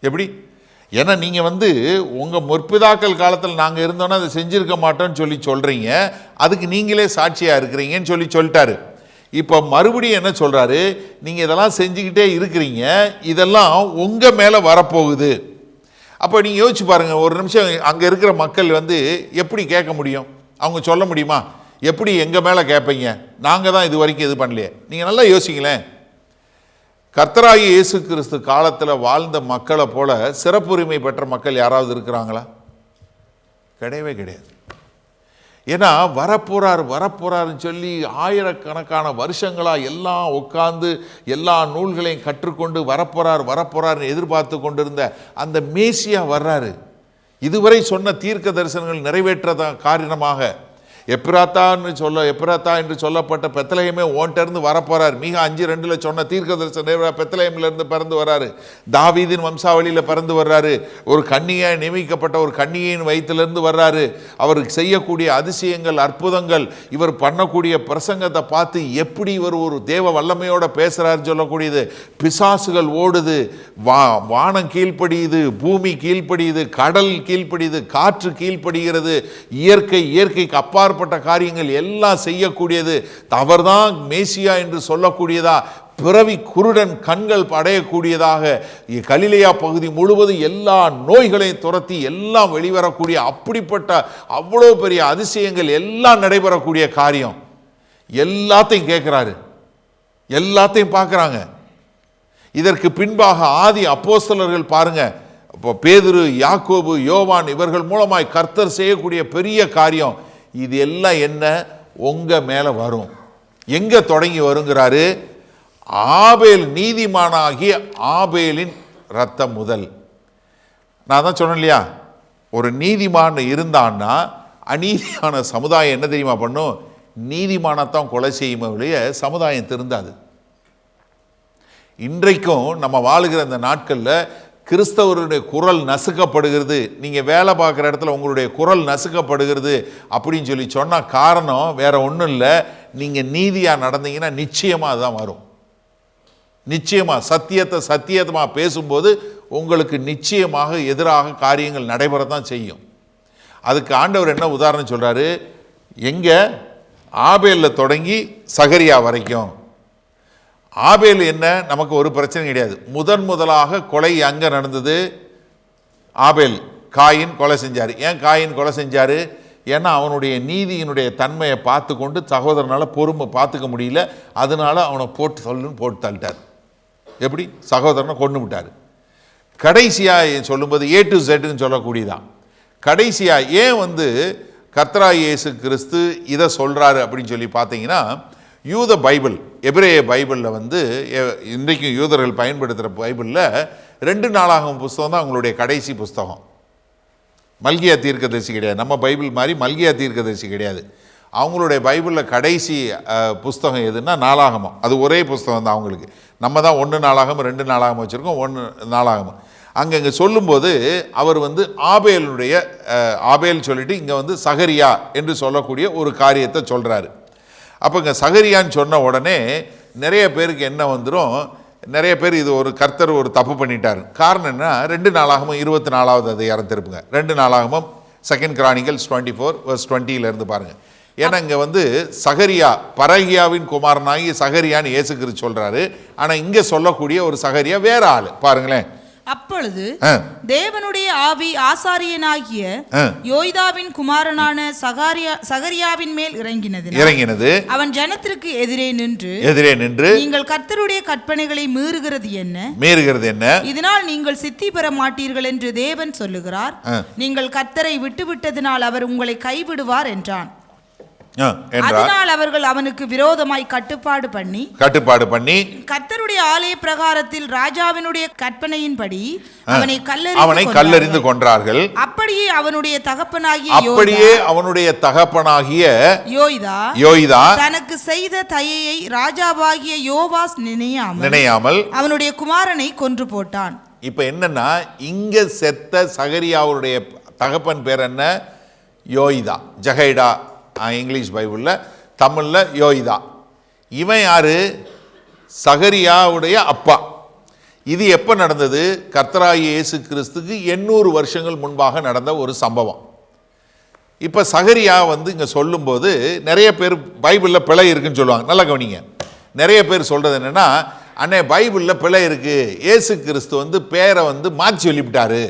எப்படி? ஏன்னா நீங்க உங்க முற்பிதாக்கள் காலத்தில் நாங்க இருந்தோன்னா அதை செஞ்சிருக்க மாட்டோம்னு சொல்றீங்க, அதுக்கு நீங்களே சாட்சியா இருக்கிறீங்கன்னு சொல்லிட்டாரு. இப்போ மறுபடியும் என்ன சொல்றாரு? நீங்க இதெல்லாம் செஞ்சுக்கிட்டே இருக்கிறீங்க, இதெல்லாம் உங்க மேல வரப்போகுது. அப்போ நீங்கள் யோசிச்சு பாருங்கள், ஒரு நிமிஷம் அங்கே இருக்கிற மக்கள் எப்படி கேட்க முடியும்? அவங்க சொல்ல முடியுமா? எப்படி எங்கள் மேலே கேட்பீங்க? நாங்கள் தான் இது வரைக்கும் இது பண்ணலையே. நீங்கள் நல்லா யோசிங்களேன். கர்த்தராகிய இயேசு கிறிஸ்து காலத்தில் வாழ்ந்த மக்களை போல சிறப்புரிமை பெற்ற மக்கள் யாராவது இருக்கிறாங்களா? கிடையவே கிடையாது. ஏன்னா வரப்போறாருன்னு சொல்லி ஆயிரக்கணக்கான வருஷங்களாக எல்லாம் உட்கார்ந்து எல்லா நூல்களையும் கற்றுக்கொண்டு வரப்போறாருன்னு எதிர்பார்த்து கொண்டிருந்த அந்த மேசியா வர்றாரு. இதுவரை சொன்ன தீர்க்க தரிசனங்கள் நிறைவேற்றத காரணமாக எப்ராத்தா என்று சொல்லப்பட்ட பெத்லகேமே ஓன்ட்டிருந்து வரப்போறார். மீகா 5:2 சொன்ன தீர்க்க தரிசனம் பெத்லகேமிலிருந்து பிறந்து வர்றாரு. தாவீதின் வம்சாவளியில் பிறந்து வர்றாரு. ஒரு கன்னியாய் நியமிக்கப்பட்ட ஒரு கன்னிகையின் வயிற்றிலிருந்து வர்றாரு. அவருக்கு செய்யக்கூடிய அதிசயங்கள், அற்புதங்கள், இவர் பண்ணக்கூடிய பிரசங்கத்தை பார்த்து எப்படி இவர் ஒரு தேவ வல்லமையோட பேசுறாருன்னு சொல்லக்கூடியது. பிசாசுகள் ஓடுது, வானம் கீழ்ப்படியுது, பூமி கீழ்ப்படியுது, கடல் கீழ்ப்படியுது, காற்று கீழ்ப்படுகிறது. இயற்கைக்கு அப்பாற்பட்ட காரியங்கள் எல்லாம் செய்யக்கூடியது. அவர்தான் மேசியா என்று சொல்லக்கூடியதா, பிறவி குருடன் கண்கள் அடையக்கூடியதாக, கலிலேயா பகுதி முழுவதும் எல்லா நோய்களையும் துரத்தி எல்லாம் வெளிவரக்கூடிய அப்படிப்பட்ட அவ்வளோ பெரிய அதிசயங்கள் எல்லாம் நடைபெறக்கூடிய காரியம். எல்லாத்தையும் கேட்கிறாரு, எல்லாத்தையும் பார்க்குறாங்க. இதற்கு பின்பாக ஆதி அப்போஸ்தலர்கள் பாருங்க, இப்போ பேதுரு, யாக்கோபு, யோவான் இவர்கள் மூலமாய் கர்த்தர் செய்யக்கூடிய பெரிய காரியம். இது எல்லாம் என்ன? உங்க மேல வரும். எங்க தொடங்கி வருங்கிறாரு? ஆபேல், நீதிமானாகிய ஆபேலின் ரத்தம் முதல். நான் தான் சொன்னேன் இல்லையா, ஒரு நீதிமான் இருந்தான்னா அநீதியான சமுதாயம் என்ன தெரியுமா பண்ணும்? நீதிமானத்தான் கொலை செய்யும் வழிய சமுதாயம் திருந்தாது. இன்றைக்கும் நம்ம வாழுகிற இந்த நாட்களில் கிறிஸ்தவருடைய குரல் நசுக்கப்படுகிறது. நீங்கள் வேலை பார்க்குற இடத்துல உங்களுடைய குரல் நசுக்கப்படுகிறது அப்படின்னு சொன்னால் காரணம் வேற ஒன்றும் இல்லை. நீங்கள் நீதியாக நடந்தீங்கன்னா நிச்சயமாக அதுதான் வரும். நிச்சயமாக சத்தியமாக பேசும்போது உங்களுக்கு நிச்சயமாக எதிராக காரியங்கள் நடைபெறத்தான் செய்யும். அதுக்கு ஆண்டவர் என்ன உதாரணம் சொல்கிறாரு? எங்கே? ஆபேலில் தொடங்கி சகரியா வரைக்கும். ஆபேல் என்ன, நமக்கு ஒரு பிரச்சனை கிடையாது. முதலாக கொலை அங்கே நடந்தது. ஆபேல், காயின் கொலை செஞ்சார். ஏன் காயின் கொலை செஞ்சார்? ஏன்னா அவனுடைய நீதியினுடைய தன்மையை பார்த்து கொண்டு சகோதரனால் பொறுமை பார்த்துக்க முடியல, அதனால அவனை போட்டு தள்ளிட்டார். எப்படி? சகோதரனை கொண்டு விட்டார். கடைசியாக சொல்லும்போது A to Zன்னு சொல்லக்கூடியதான். கடைசியாக ஏன் கர்த்தராகிய இயேசு கிறிஸ்து இதை சொல்கிறாரு அப்படின்னு சொல்லி பார்த்தீங்கன்னா, யூத பைபிள், எபிரேய பைபிளில் இன்றைக்கும் யூதர்கள் பயன்படுத்துகிற பைபிளில் 2 நாளாகம புஸ்தகம் தான் அவங்களுடைய கடைசி புஸ்தகம். மல்கியா தீர்க்கதரிசி கிடையாது. நம்ம பைபிள் மாதிரி மல்கியா தீர்க்கதரிசி கிடையாது. அவங்களுடைய பைபிளில் கடைசி புஸ்தகம் எதுன்னா நாளாகமம். அது ஒரே புஸ்தகம் தான் அவங்களுக்கு. நம்ம தான் 1 நாளாகமம் 2 நாளாகமம் வச்சுருக்கோம், 1 நாளாகமம். அங்கே சொல்லும்போது அவர் ஆபேல் சொல்லிட்டு இங்கே சகரியா என்று சொல்லக்கூடிய ஒரு காரியத்தை சொல்கிறாரு. அப்போ இங்கே சகரியான்னு சொன்ன உடனே நிறைய பேருக்கு என்ன வந்துடும், நிறைய பேர் இது ஒரு கர்த்தர் ஒரு தப்பு பண்ணிட்டார். காரணம் என்ன? 2 நாளாகமம் 24வது அதிகாரம் திருப்புங்க. 2 நாளாகமம் 2 Chronicles 24:20 பாருங்கள். ஏன்னா இங்கே சகரியா, பரகியாவின் குமாரனாகி சகரியான்னு இயேசு கிறிஸ்து சொல்கிறாரு. ஆனால் இங்கே சொல்லக்கூடிய ஒரு சகரியா வேற ஆள். பாருங்களேன். அப்பொழுது தேவனுடைய ஆவி ஆசாரியனாகிய யோய்தாவின் குமாரனான சகரியாவின் மேல் இறங்கினது. அவன் ஜனத்திற்கு எதிரே நின்று நீங்கள் கர்த்தருடைய கற்பனைகளை மீறுகிறது என்ன? இதனால் நீங்கள் சித்தி பெற மாட்டீர்கள் என்று தேவன் சொல்லுகிறார். நீங்கள் கர்த்தரை விட்டுவிட்டதினால் அவர் உங்களை கைவிடுவார் என்றான். அதனால் அவர்கள் அவனுக்கு விரோதமாய் கட்டுப்பாடு பண்ணி கர்த்தருடைய ஆலய பிரகாரத்தில் ராஜாவினுடைய கற்பனையின்படி அவனை கல்லெறிந்து கொன்றார்கள். அப்படியே அவனுடைய தகப்பனாகிய யோய்தா தனக்கு செய்த தயையை ராஜாவாகிய யோவாஸ் நினையாமல் அவனுடைய குமாரனை கொன்று போட்டான். இப்ப என்னன்னா, இங்க செத்த சகரியாவுடைய தகப்பன் பேர் என்ன? யோய்தா, ஜகைடா இங்கிலீஷ் பைபிளில், தமிழில் யோய்தா. இவன் யாரு? சகரியாவுடைய அப்பா. இது எப்போ நடந்தது? கர்த்தராகிய இயேசு கிறிஸ்துக்கு 800 வருஷங்கள் முன்பாக நடந்த ஒரு சம்பவம். இப்போ சகரியா இங்கே சொல்லும்போது நிறைய பேர் பைபிளில் பிழை இருக்குன்னு சொல்லுவாங்க. நல்லா கவனிங்க. நிறைய பேர் சொல்கிறது என்னென்னா, அண்ணே பைபிளில் பிழை இருக்குது, இயேசு கிறிஸ்து பேரை மாற்றி சொல்லிவிட்டாரு.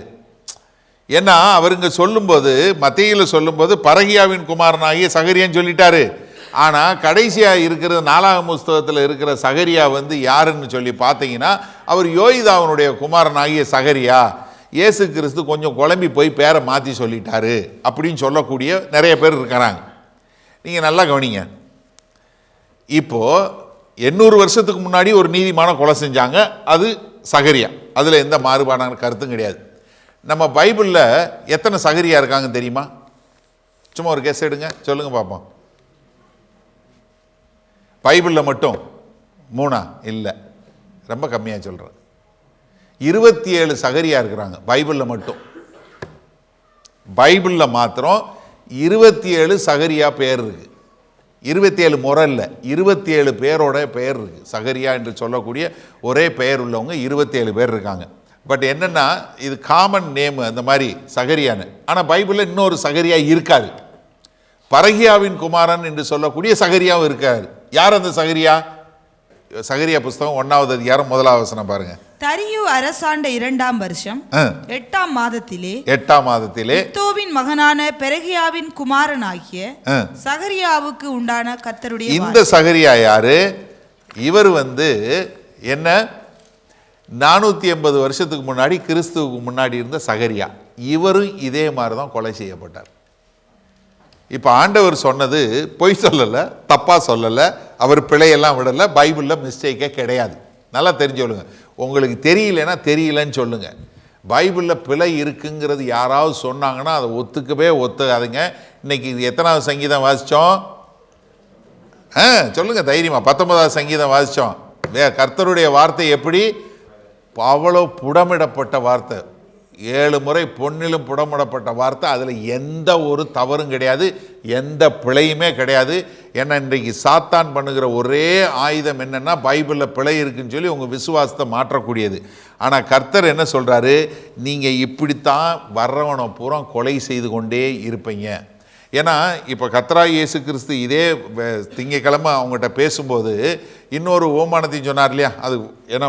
ஏன்னா அவர் இங்கே சொல்லும்போது, மத்தேயுல சொல்லும்போது பரகியாவின் குமாரனாகிய சகரியான்னு சொல்லிட்டாரு. ஆனால் கடைசியாக இருக்கிற 4ஆம் புஸ்தகத்தில் இருக்கிற சகரியா யாருன்னு சொல்லி பார்த்தீங்கன்னா, அவர் யோய்தாவினுடைய குமாரனாகிய சகரியா. இயேசு கிறிஸ்து கொஞ்சம் குழம்பி போய் பேரை மாற்றி சொல்லிட்டாரு அப்படின்னு சொல்லக்கூடிய நிறைய பேர் இருக்கிறாங்க. நீங்கள் நல்லா கவனிங்க. இப்போது 800 வருஷத்துக்கு முன்னாடி ஒரு நீதிமான கொலை செஞ்சாங்க, அது சகரியா. அதில் எந்த மாறுபாடான கருத்தும் கிடையாது. நம்ம பைபிளில் எத்தனை சகரியா இருக்காங்க தெரியுமா? சும்மா ஒரு கேஸ் எடுங்க, சொல்லுங்க பார்ப்போம். பைபிளில் மட்டும் 3 இல்லை, ரொம்ப கம்மியாக சொல்கிறேன். 27 சகரியா இருக்கிறாங்க பைபிளில் மட்டும். பைபிளில் மாத்திரம் 27 சகரியா பேர் இருக்கு. 27 முறை இல்லை, 27 பேரோட பெயர் இருக்கு. சகரியா என்று சொல்லக்கூடிய ஒரே பெயர் உள்ளவங்க 27 பேர் இருக்காங்க. பட் என்னென்னா, இது காமன் நேம் அந்த மாதிரி சகரியான்னு. ஆனால் பைபிளில் இன்னொரு சகரியா இருக்காரு. பரகியாவின் குமாரன் என்று சொல்லக்கூடிய சகரியாவும் இருக்காரு. யார் அந்த சகரியா? சகரியா புஸ்தகம் 1வது அதிகாரம் 1வது வசனம் பாருங்க. தரியு அரசாண்ட 2ஆம் வருஷம் 8ஆம் மாதத்திலே இத்தோவின் மகனான பெரகியாவின் குமாரனாகிய சகரியாவுக்கு உண்டான கர்த்தருடைய. இந்த சகரியா யாரு? இவர் என்ன 480 வருஷத்துக்கு முன்னாடி, கிறிஸ்துவுக்கு முன்னாடி இருந்த சகரியா. இவரும் இதே மாதிரி தான் கொலை செய்யப்பட்டார். இப்போ ஆண்டவர் சொன்னது பொய் சொல்லலை, தப்பாக சொல்லலை, அவர் பிழையெல்லாம் விடலை. பைபிளில் மிஸ்டேக்கே கிடையாது. நல்லா தெரிஞ்சுக்கொள்ளுங்க. உங்களுக்கு தெரியலன்னா தெரியலன்னு சொல்லுங்கள். பைபிளில் பிழை இருக்குங்கிறது யாராவது சொன்னாங்கன்னா அதை ஒத்துக்காதுங்க. இன்னைக்கு எத்தனாவது சங்கீதம் வாசித்தோம்? சொல்லுங்கள் தைரியமாக. 19வது சங்கீதம் வாசித்தோம். கர்த்தருடைய வார்த்தை எப்படி? அவ்வளோ புடமிடப்பட்ட வார்த்தை, 7 முறை பொன்னிலும் புடமிடப்பட்ட வார்த்தை. அதில் எந்த ஒரு தவறும் கிடையாது, எந்த பிழையுமே கிடையாது. ஏன்னா இன்றைக்கு சாத்தான் பண்ணுகிற ஒரே ஆயுதம் என்னென்னா, பைபிளில் பிழை இருக்குன்னு சொல்லி உங்கள் விசுவாசத்தை மாற்றக்கூடியது. ஆனால் கர்த்தர் என்ன சொல்கிறாரு? நீங்கள் இப்படித்தான் வர்றவனை பூரா கொலை செய்து கொண்டே இருப்பீங்க. ஏன்னா இப்போ கர்த்தராகிய இயேசு கிறிஸ்து இதே திங்கக்கிழமை அவங்ககிட்ட பேசும்போது இன்னொரு ஓமானத்தையும் சொன்னார் இல்லையா? அது ஏன்னா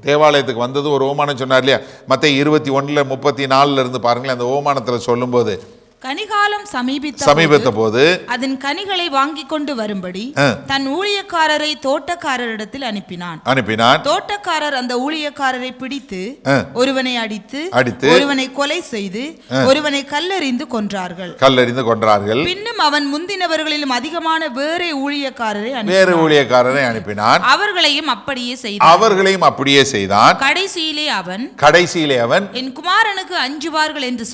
தேவாலயத்துக்கு வந்தது ஒரு ஓமானம் சொன்னார் இல்லையா? மத்தேயு 21:34 பாருங்களேன். அந்த ஓமானத்தில் சொல்லும்போது கனிகாலம் சமீபித்த போது அதன் கனிகளை வாங்கி கொண்டு வரும்படி தன் ஊழியக்காரரை தோட்டக்காரரிடத்தில் அனுப்பினான். தோட்டக்காரர் அந்த ஊழியக்காரரை பிடித்து ஒருவனை அடித்து ஒருவனை கொலை செய்து ஒருவனை கல்லெறிந்து கொன்றார்கள். பின்னும் அவன் முந்தினவர்களிலும் அதிகமான வேறு ஊழியக்காரரை அனுப்பினான். அவர்களையும் அப்படியே செய்தான். கடைசியிலே அவன் என் குமாரனுக்கு அஞ்சுவார்கள் என்று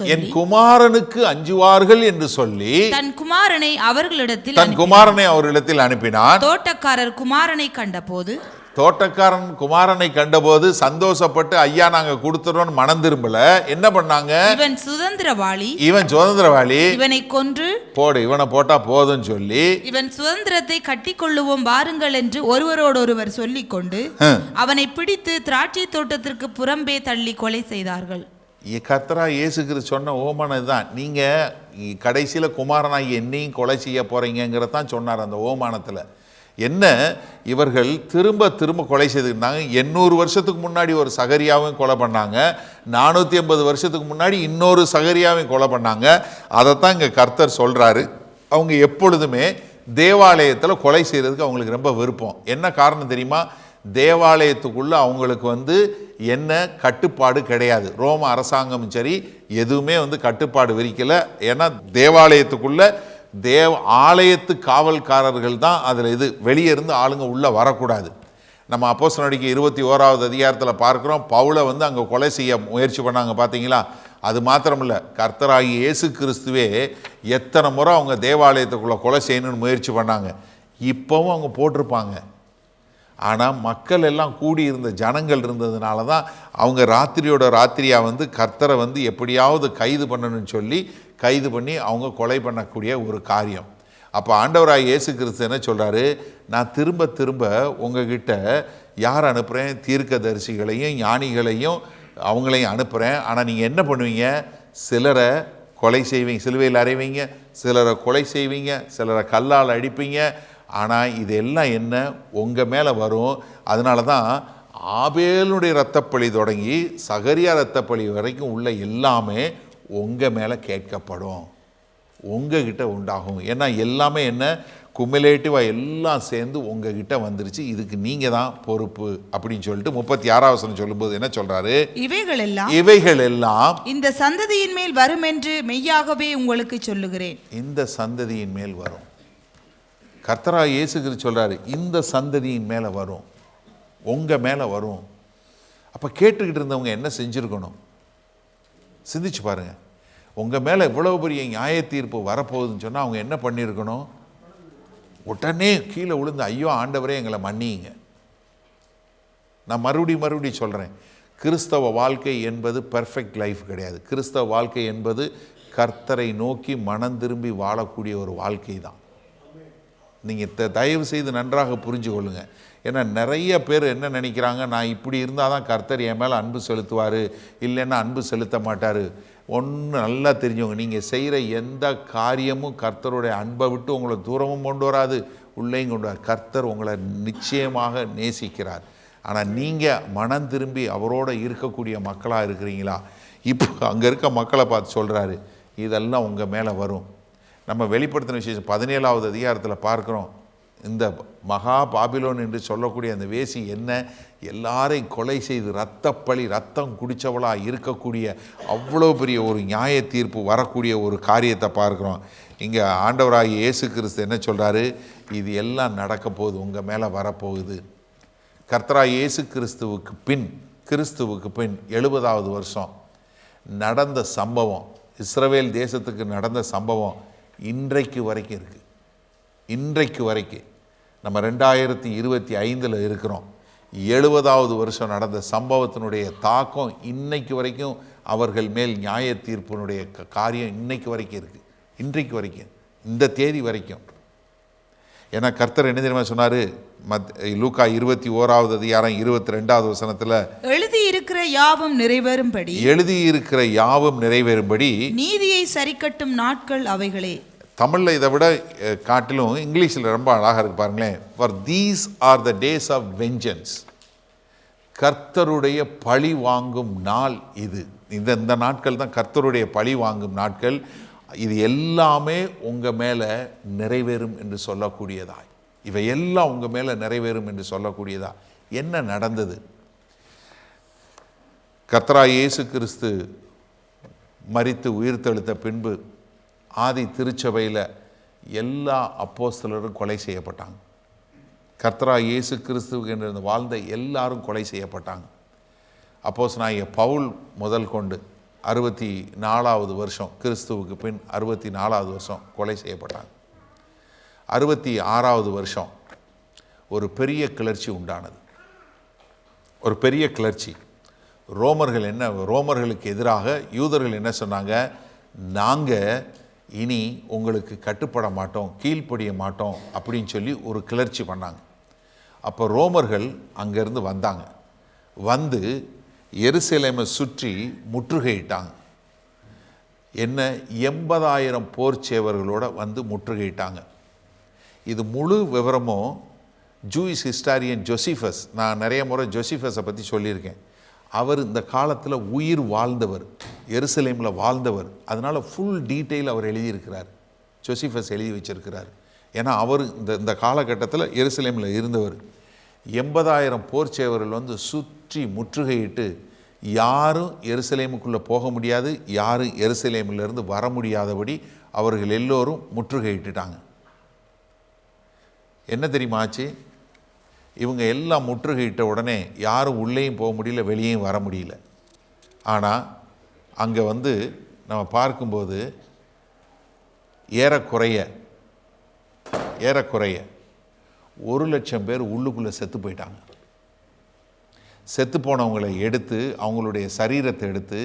சொல்லி தன் குமாரனை அவர்களிடத்தில் அனுப்பினான். தோட்டக்காரன் குமாரனை கண்டபோது சந்தோஷப்பட்டு ஐயா நாங்க கொடுத்துறோம் மனம் திரும்பல. என்ன பண்ணாங்க? இவன் சுதந்திரவாளி, இவனை கொன்று போடு, இவனை போட்டா போதும் சொல்லி இவன் சுதந்திரத்தை கட்டிக்கொள்ளுவோம் வாருங்கள் என்று ஒருவரோடொருவர் சொல்லிக் கொண்டு அவனை பிடித்து திராட்சை தோட்டத்திற்கு புறம்பே தள்ளி கொலை செய்தார்கள். கர்த்தரா இயேசு கிறிஸ்து சொன்ன ஓமானம் தான். நீங்கள் கடைசியில் குமாரனாகி என்னையும் கொலை செய்ய போகிறீங்கிறதான் சொன்னார் அந்த ஓமானத்தில். என்ன, இவர்கள் திரும்ப கொலை செய்துக்கிட்டாங்க. 800 வருஷத்துக்கு முன்னாடி ஒரு சகரியாவையும் கொலை பண்ணாங்க, 450 வருஷத்துக்கு முன்னாடி இன்னொரு சகரியாவையும் கொலை பண்ணாங்க. அதைத்தான் இங்கே கர்த்தர் சொல்கிறாரு. அவங்க எப்பொழுதுமே தேவாலயத்தில் கொலை செய்கிறதுக்கு அவங்களுக்கு ரொம்ப விருப்பம். என்ன காரணம் தெரியுமா? தேவாலயத்துக்குள்ளே அவங்களுக்கு என்ன கட்டுப்பாடு கிடையாது. ரோம அரசாங்கமும் சரி எதுவுமே கட்டுப்பாடு விரிக்கலை. ஏன்னா தேவாலயத்துக்குள்ளே ஆலயத்து காவல்காரர்கள் தான் அதில் வெளியே இருந்து ஆளுங்க உள்ளே வரக்கூடாது. நம்ம அப்போஸ்தலர் 21வது அதிகாரத்தில் பார்க்குறோம், பவுலை அங்கே கொலை செய்ய முயற்சி பண்ணாங்க. பார்த்தீங்களா? அது மாத்திரமில்லை, கர்த்தராகி இயேசு கிறிஸ்துவே எத்தனை முறை அவங்க தேவாலயத்துக்குள்ளே கொலை செய்யணும்னு முயற்சி பண்ணாங்க. இப்போவும் அவங்க போட்டிருப்பாங்க. ஆனால் மக்கள் எல்லாம் கூடியிருந்த ஜனங்கள் இருந்ததுனால தான் அவங்க ராத்திரியாக கர்த்தரை எப்படியாவது கைது பண்ணணும்னு சொல்லி கைது பண்ணி அவங்க கொலை பண்ணக்கூடிய ஒரு காரியம். அப்போ ஆண்டவராய் இயேசு கிறிஸ்து என்ன சொல்கிறாரு? நான் திரும்ப உங்ககிட்ட யார் அனுப்புகிறேன்? தீர்க்கதரிசிகளையும் ஞானிகளையும் அவங்களையும் அனுப்புகிறேன். ஆனால் நீங்கள் என்ன பண்ணுவீங்க? சிலரை கொலை செய்வீங்க, சிலுவையில் அறைவீங்க, சிலரை கொலை செய்வீங்க, சிலரை கல்லால் அடிப்பீங்க. ஆனால் இதெல்லாம் என்ன உங்கள் மேலே வரும். அதனால தான் ஆபேலுடைய இரத்தப்பழி தொடங்கி சகரியா இரத்தப்பழி வரைக்கும் உள்ள எல்லாமே உங்கள் மேலே கேட்கப்படும், உங்ககிட்ட உண்டாகும். ஏன்னா எல்லாமே என்ன குமுலேட்டிவாக எல்லாம் சேர்ந்து உங்ககிட்ட வந்துருச்சு. இதுக்கு நீங்கள் தான் பொறுப்பு அப்படின்னு சொல்லிட்டு 36வது வசனம் சொல்லும்போது என்ன சொல்கிறாரு? இவைகள் எல்லாம் இந்த சந்ததியின் மேல் வரும் என்று மெய்யாகவே உங்களுக்கு சொல்லுகிறேன். இந்த சந்ததியின் மேல் வரும். கர்த்தராகிய இயேசு கிறிஸ்து சொல்கிறாரு, இந்த சந்ததியின் மேலே வரும், உங்கள் மேலே வரும். அப்போ கேட்டுக்கிட்டு இருந்தவங்க என்ன செஞ்சுருக்கணும்? சிந்திச்சு பாருங்கள். உங்கள் மேலே இவ்வளோ பெரிய நியாய தீர்ப்பு வரப்போகுதுன்னு சொன்னால் அவங்க என்ன பண்ணியிருக்கணும்? உடனே கீழே விழுந்து ஐயோ ஆண்டவரே எங்களை மன்னியுங்க. நான் மறுபடியும் சொல்கிறேன், கிறிஸ்தவ வாழ்க்கை என்பது பெர்ஃபெக்ட் லைஃப் கிடையாது. கிறிஸ்தவ வாழ்க்கை என்பது கர்த்தரை நோக்கி மனம் திரும்பி வாழக்கூடிய ஒரு வாழ்க்கை தான். நீங்கள் தயவு செய்து நன்றாக புரிஞ்சு கொள்ளுங்கள். ஏன்னா நிறைய பேர் என்ன நினைக்கிறாங்க, நான் இப்படி இருந்தால் தான் கர்த்தர் என் மேலே அன்பு செலுத்துவார், இல்லைன்னா அன்பு செலுத்த மாட்டார். ஒன்று நல்லா தெரிஞ்சவங்க, நீங்கள் செய்கிற எந்த காரியமும் கர்த்தருடைய அன்பை விட்டு உங்களை தூரமும் கொண்டு வராது, உள்ளேயும் கொண்டு வராது. கர்த்தர் உங்களை நிச்சயமாக நேசிக்கிறார். ஆனால் நீங்கள் மனம் திரும்பி அவரோடு இருக்கக்கூடிய மக்களாக இருக்கிறீங்களா? இப்போ அங்கே இருக்க மக்களை பார்த்து சொல்கிறாரு, இதெல்லாம் உங்கள் மேலே வரும். நம்ம வெளிப்படுத்தின விசேஷம் 17வது அதிகாரத்தில் பார்க்குறோம். இந்த மகா பாபிலோன் என்று சொல்லக்கூடிய அந்த வேசி என்ன, எல்லாரையும் கொலை செய்து ரத்தம் குடித்தவளாக இருக்கக்கூடிய அவ்வளோ பெரிய ஒரு நியாய தீர்ப்பு வரக்கூடிய ஒரு காரியத்தை பார்க்குறோம். இங்கே ஆண்டவராகிய இயேசு கிறிஸ்து என்ன சொல்கிறாரு? இது எல்லாம் நடக்க போகுது, உங்கள் மேலே வரப்போகுது. கர்த்தராகிய இயேசு கிறிஸ்துவுக்கு பின் 70வது வருஷம் நடந்த சம்பவம், இஸ்ரவேல் தேசத்துக்கு நடந்த சம்பவம் இன்றைக்கு வரைக்கும் இருக்குது. இன்றைக்கு வரைக்கும் நம்ம 2025 இருக்கிறோம். 70வது வருஷம் நடந்த சம்பவத்தினுடைய தாக்கம் இன்னைக்கு வரைக்கும் அவர்கள் மேல் நியாய தீர்ப்பினுடைய காரியம் இன்னைக்கு வரைக்கும் இருக்குது. இன்றைக்கு வரைக்கும், இந்த தேதி வரைக்கும். ஏன்னா கர்த்தர் என்ன தெரியுமா சொன்னார்? லூக்கா 21வது அதிகாரம் 22வது வசனத்தில் எழுதியிருக்கிற யாவும் நிறைவேறும்படி நீதியை சரிக்கட்டும் நாட்கள் அவைகளே. தமிழில் இதை விட காட்டிலும் இங்கிலீஷில் ரொம்ப அழகாக இருக்கு பாருங்களேன். For these are the days of vengeance. கர்த்தருடைய பழி வாங்கும் நாள் இது. இந்த நாட்கள் தான் கர்த்தருடைய பழி வாங்கும் நாட்கள். இது எல்லாமே உங்கள் மேலே நிறைவேறும் என்று சொல்லக்கூடியதாய், இவையெல்லாம் உங்கள் மேலே நிறைவேறும் என்று சொல்லக்கூடியதா. என்ன நடந்தது? கர்த்தராகிய இயேசு கிறிஸ்து மரித்து உயிர்த்தெழுந்த பின்பு ஆதி திருச்சபையில் எல்லா அப்போஸ்தலரும் கொலை செய்யப்பட்டாங்க. கர்த்தராகிய இயேசு கிறிஸ்துவுக்கு என்று வாழ்ந்த எல்லாரும் கொலை செய்யப்பட்டாங்க. அப்போஸ்தலனாகிய பவுல் முதல் கொண்டு 64வது வருஷம், கிறிஸ்துவுக்கு பின் 64வது வருஷம் கொலை செய்யப்பட்டாங்க. 66வது வருஷம் ஒரு பெரிய கிளர்ச்சி உண்டானது. ஒரு பெரிய கிளர்ச்சி. ரோமர்களுக்கு எதிராக யூதர்கள் என்ன சொன்னாங்க? நாங்கள் இனி உங்களுக்கு கட்டுப்பட மாட்டோம், கீழ்ப்படிய மாட்டோம் அப்படின்னு சொல்லி ஒரு கிளர்ச்சி பண்ணாங்க. அப்போ ரோமர்கள் அங்கேருந்து வந்தாங்க. வந்து எருசலேமை சுற்றி முற்றுகையிட்டாங்க. என்ன 80,000 போர் சேவர்களோடு வந்து முற்றுகையிட்டாங்க. இது முழு விவரமும் ஜூயிஷ் ஹிஸ்டாரியன் ஜோசிஃபஸ், நான் நிறைய முறை ஜோசிஃபஸை பற்றி சொல்லியிருக்கேன். அவர் இந்த காலத்தில் உயிர் வாழ்ந்தவர், எருசலேமில் வாழ்ந்தவர். அதனால் ஃபுல் டீட்டெயில் அவர் எழுதியிருக்கிறார், ஜோசிஃபஸ் எழுதி வச்சிருக்கிறார். ஏன்னா அவர் இந்த காலகட்டத்தில் எருசலேமில் இருந்தவர். 80,000 போர் சேவர்கள் வந்து சுற்றி முற்றுகையிட்டு யாரும் எருசலேமுக்குள்ளே போக முடியாது, யாரும் எருசலேமிலிருந்து வர முடியாதபடி அவர்கள் எல்லோரும் முற்றுகையிட்டுட்டாங்க. என்ன தெரியுமா ஆச்சு? இவங்க எல்லாம் முற்றுகையிட்ட உடனே யாரும் உள்ளேயும் போக முடியல, வெளியேயும் வர முடியல. ஆனால் அங்கே வந்து நம்ம பார்க்கும்போது ஏறக்குறைய 1,00,000 பேர் உள்ளுக்குள்ளே செத்து போயிட்டாங்க. செத்து போனவங்களை எடுத்து, அவங்களுடைய சரீரத்தை எடுத்து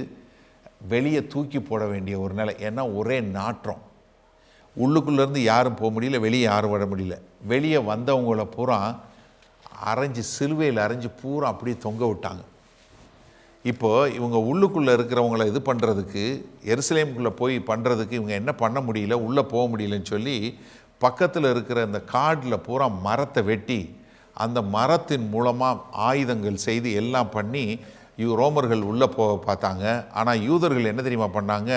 வெளியே தூக்கி போட வேண்டிய ஒரு நிலை. ஏன்னா ஒரே நாற்றம். உள்ளுக்குள்ளேருந்து யாரும் போக முடியல, வெளியே யாரும் வர முடியல. வெளியே வந்தவங்கள பூரா அரைஞ்சி, சிலுவையில் அரைஞ்சி பூரா அப்படியே தொங்க விட்டாங்க. இப்போது இவங்க உள்ளுக்குள்ளே இருக்கிறவங்கள இது பண்ணுறதுக்கு, எருசலேமுக்குள்ளே போய் பண்ணுறதுக்கு இவங்க என்ன பண்ண முடியல, உள்ளே போக முடியலன்னு சொல்லி பக்கத்தில் இருக்கிற இந்த காடில் பூரா மரத்தை வெட்டி அந்த மரத்தின் மூலமாக ஆயுதங்கள் செய்து எல்லாம் பண்ணி ரோமர்கள் உள்ளே போக பார்த்தாங்க. ஆனால் யூதர்கள் என்ன தெரியுமா பண்ணாங்க?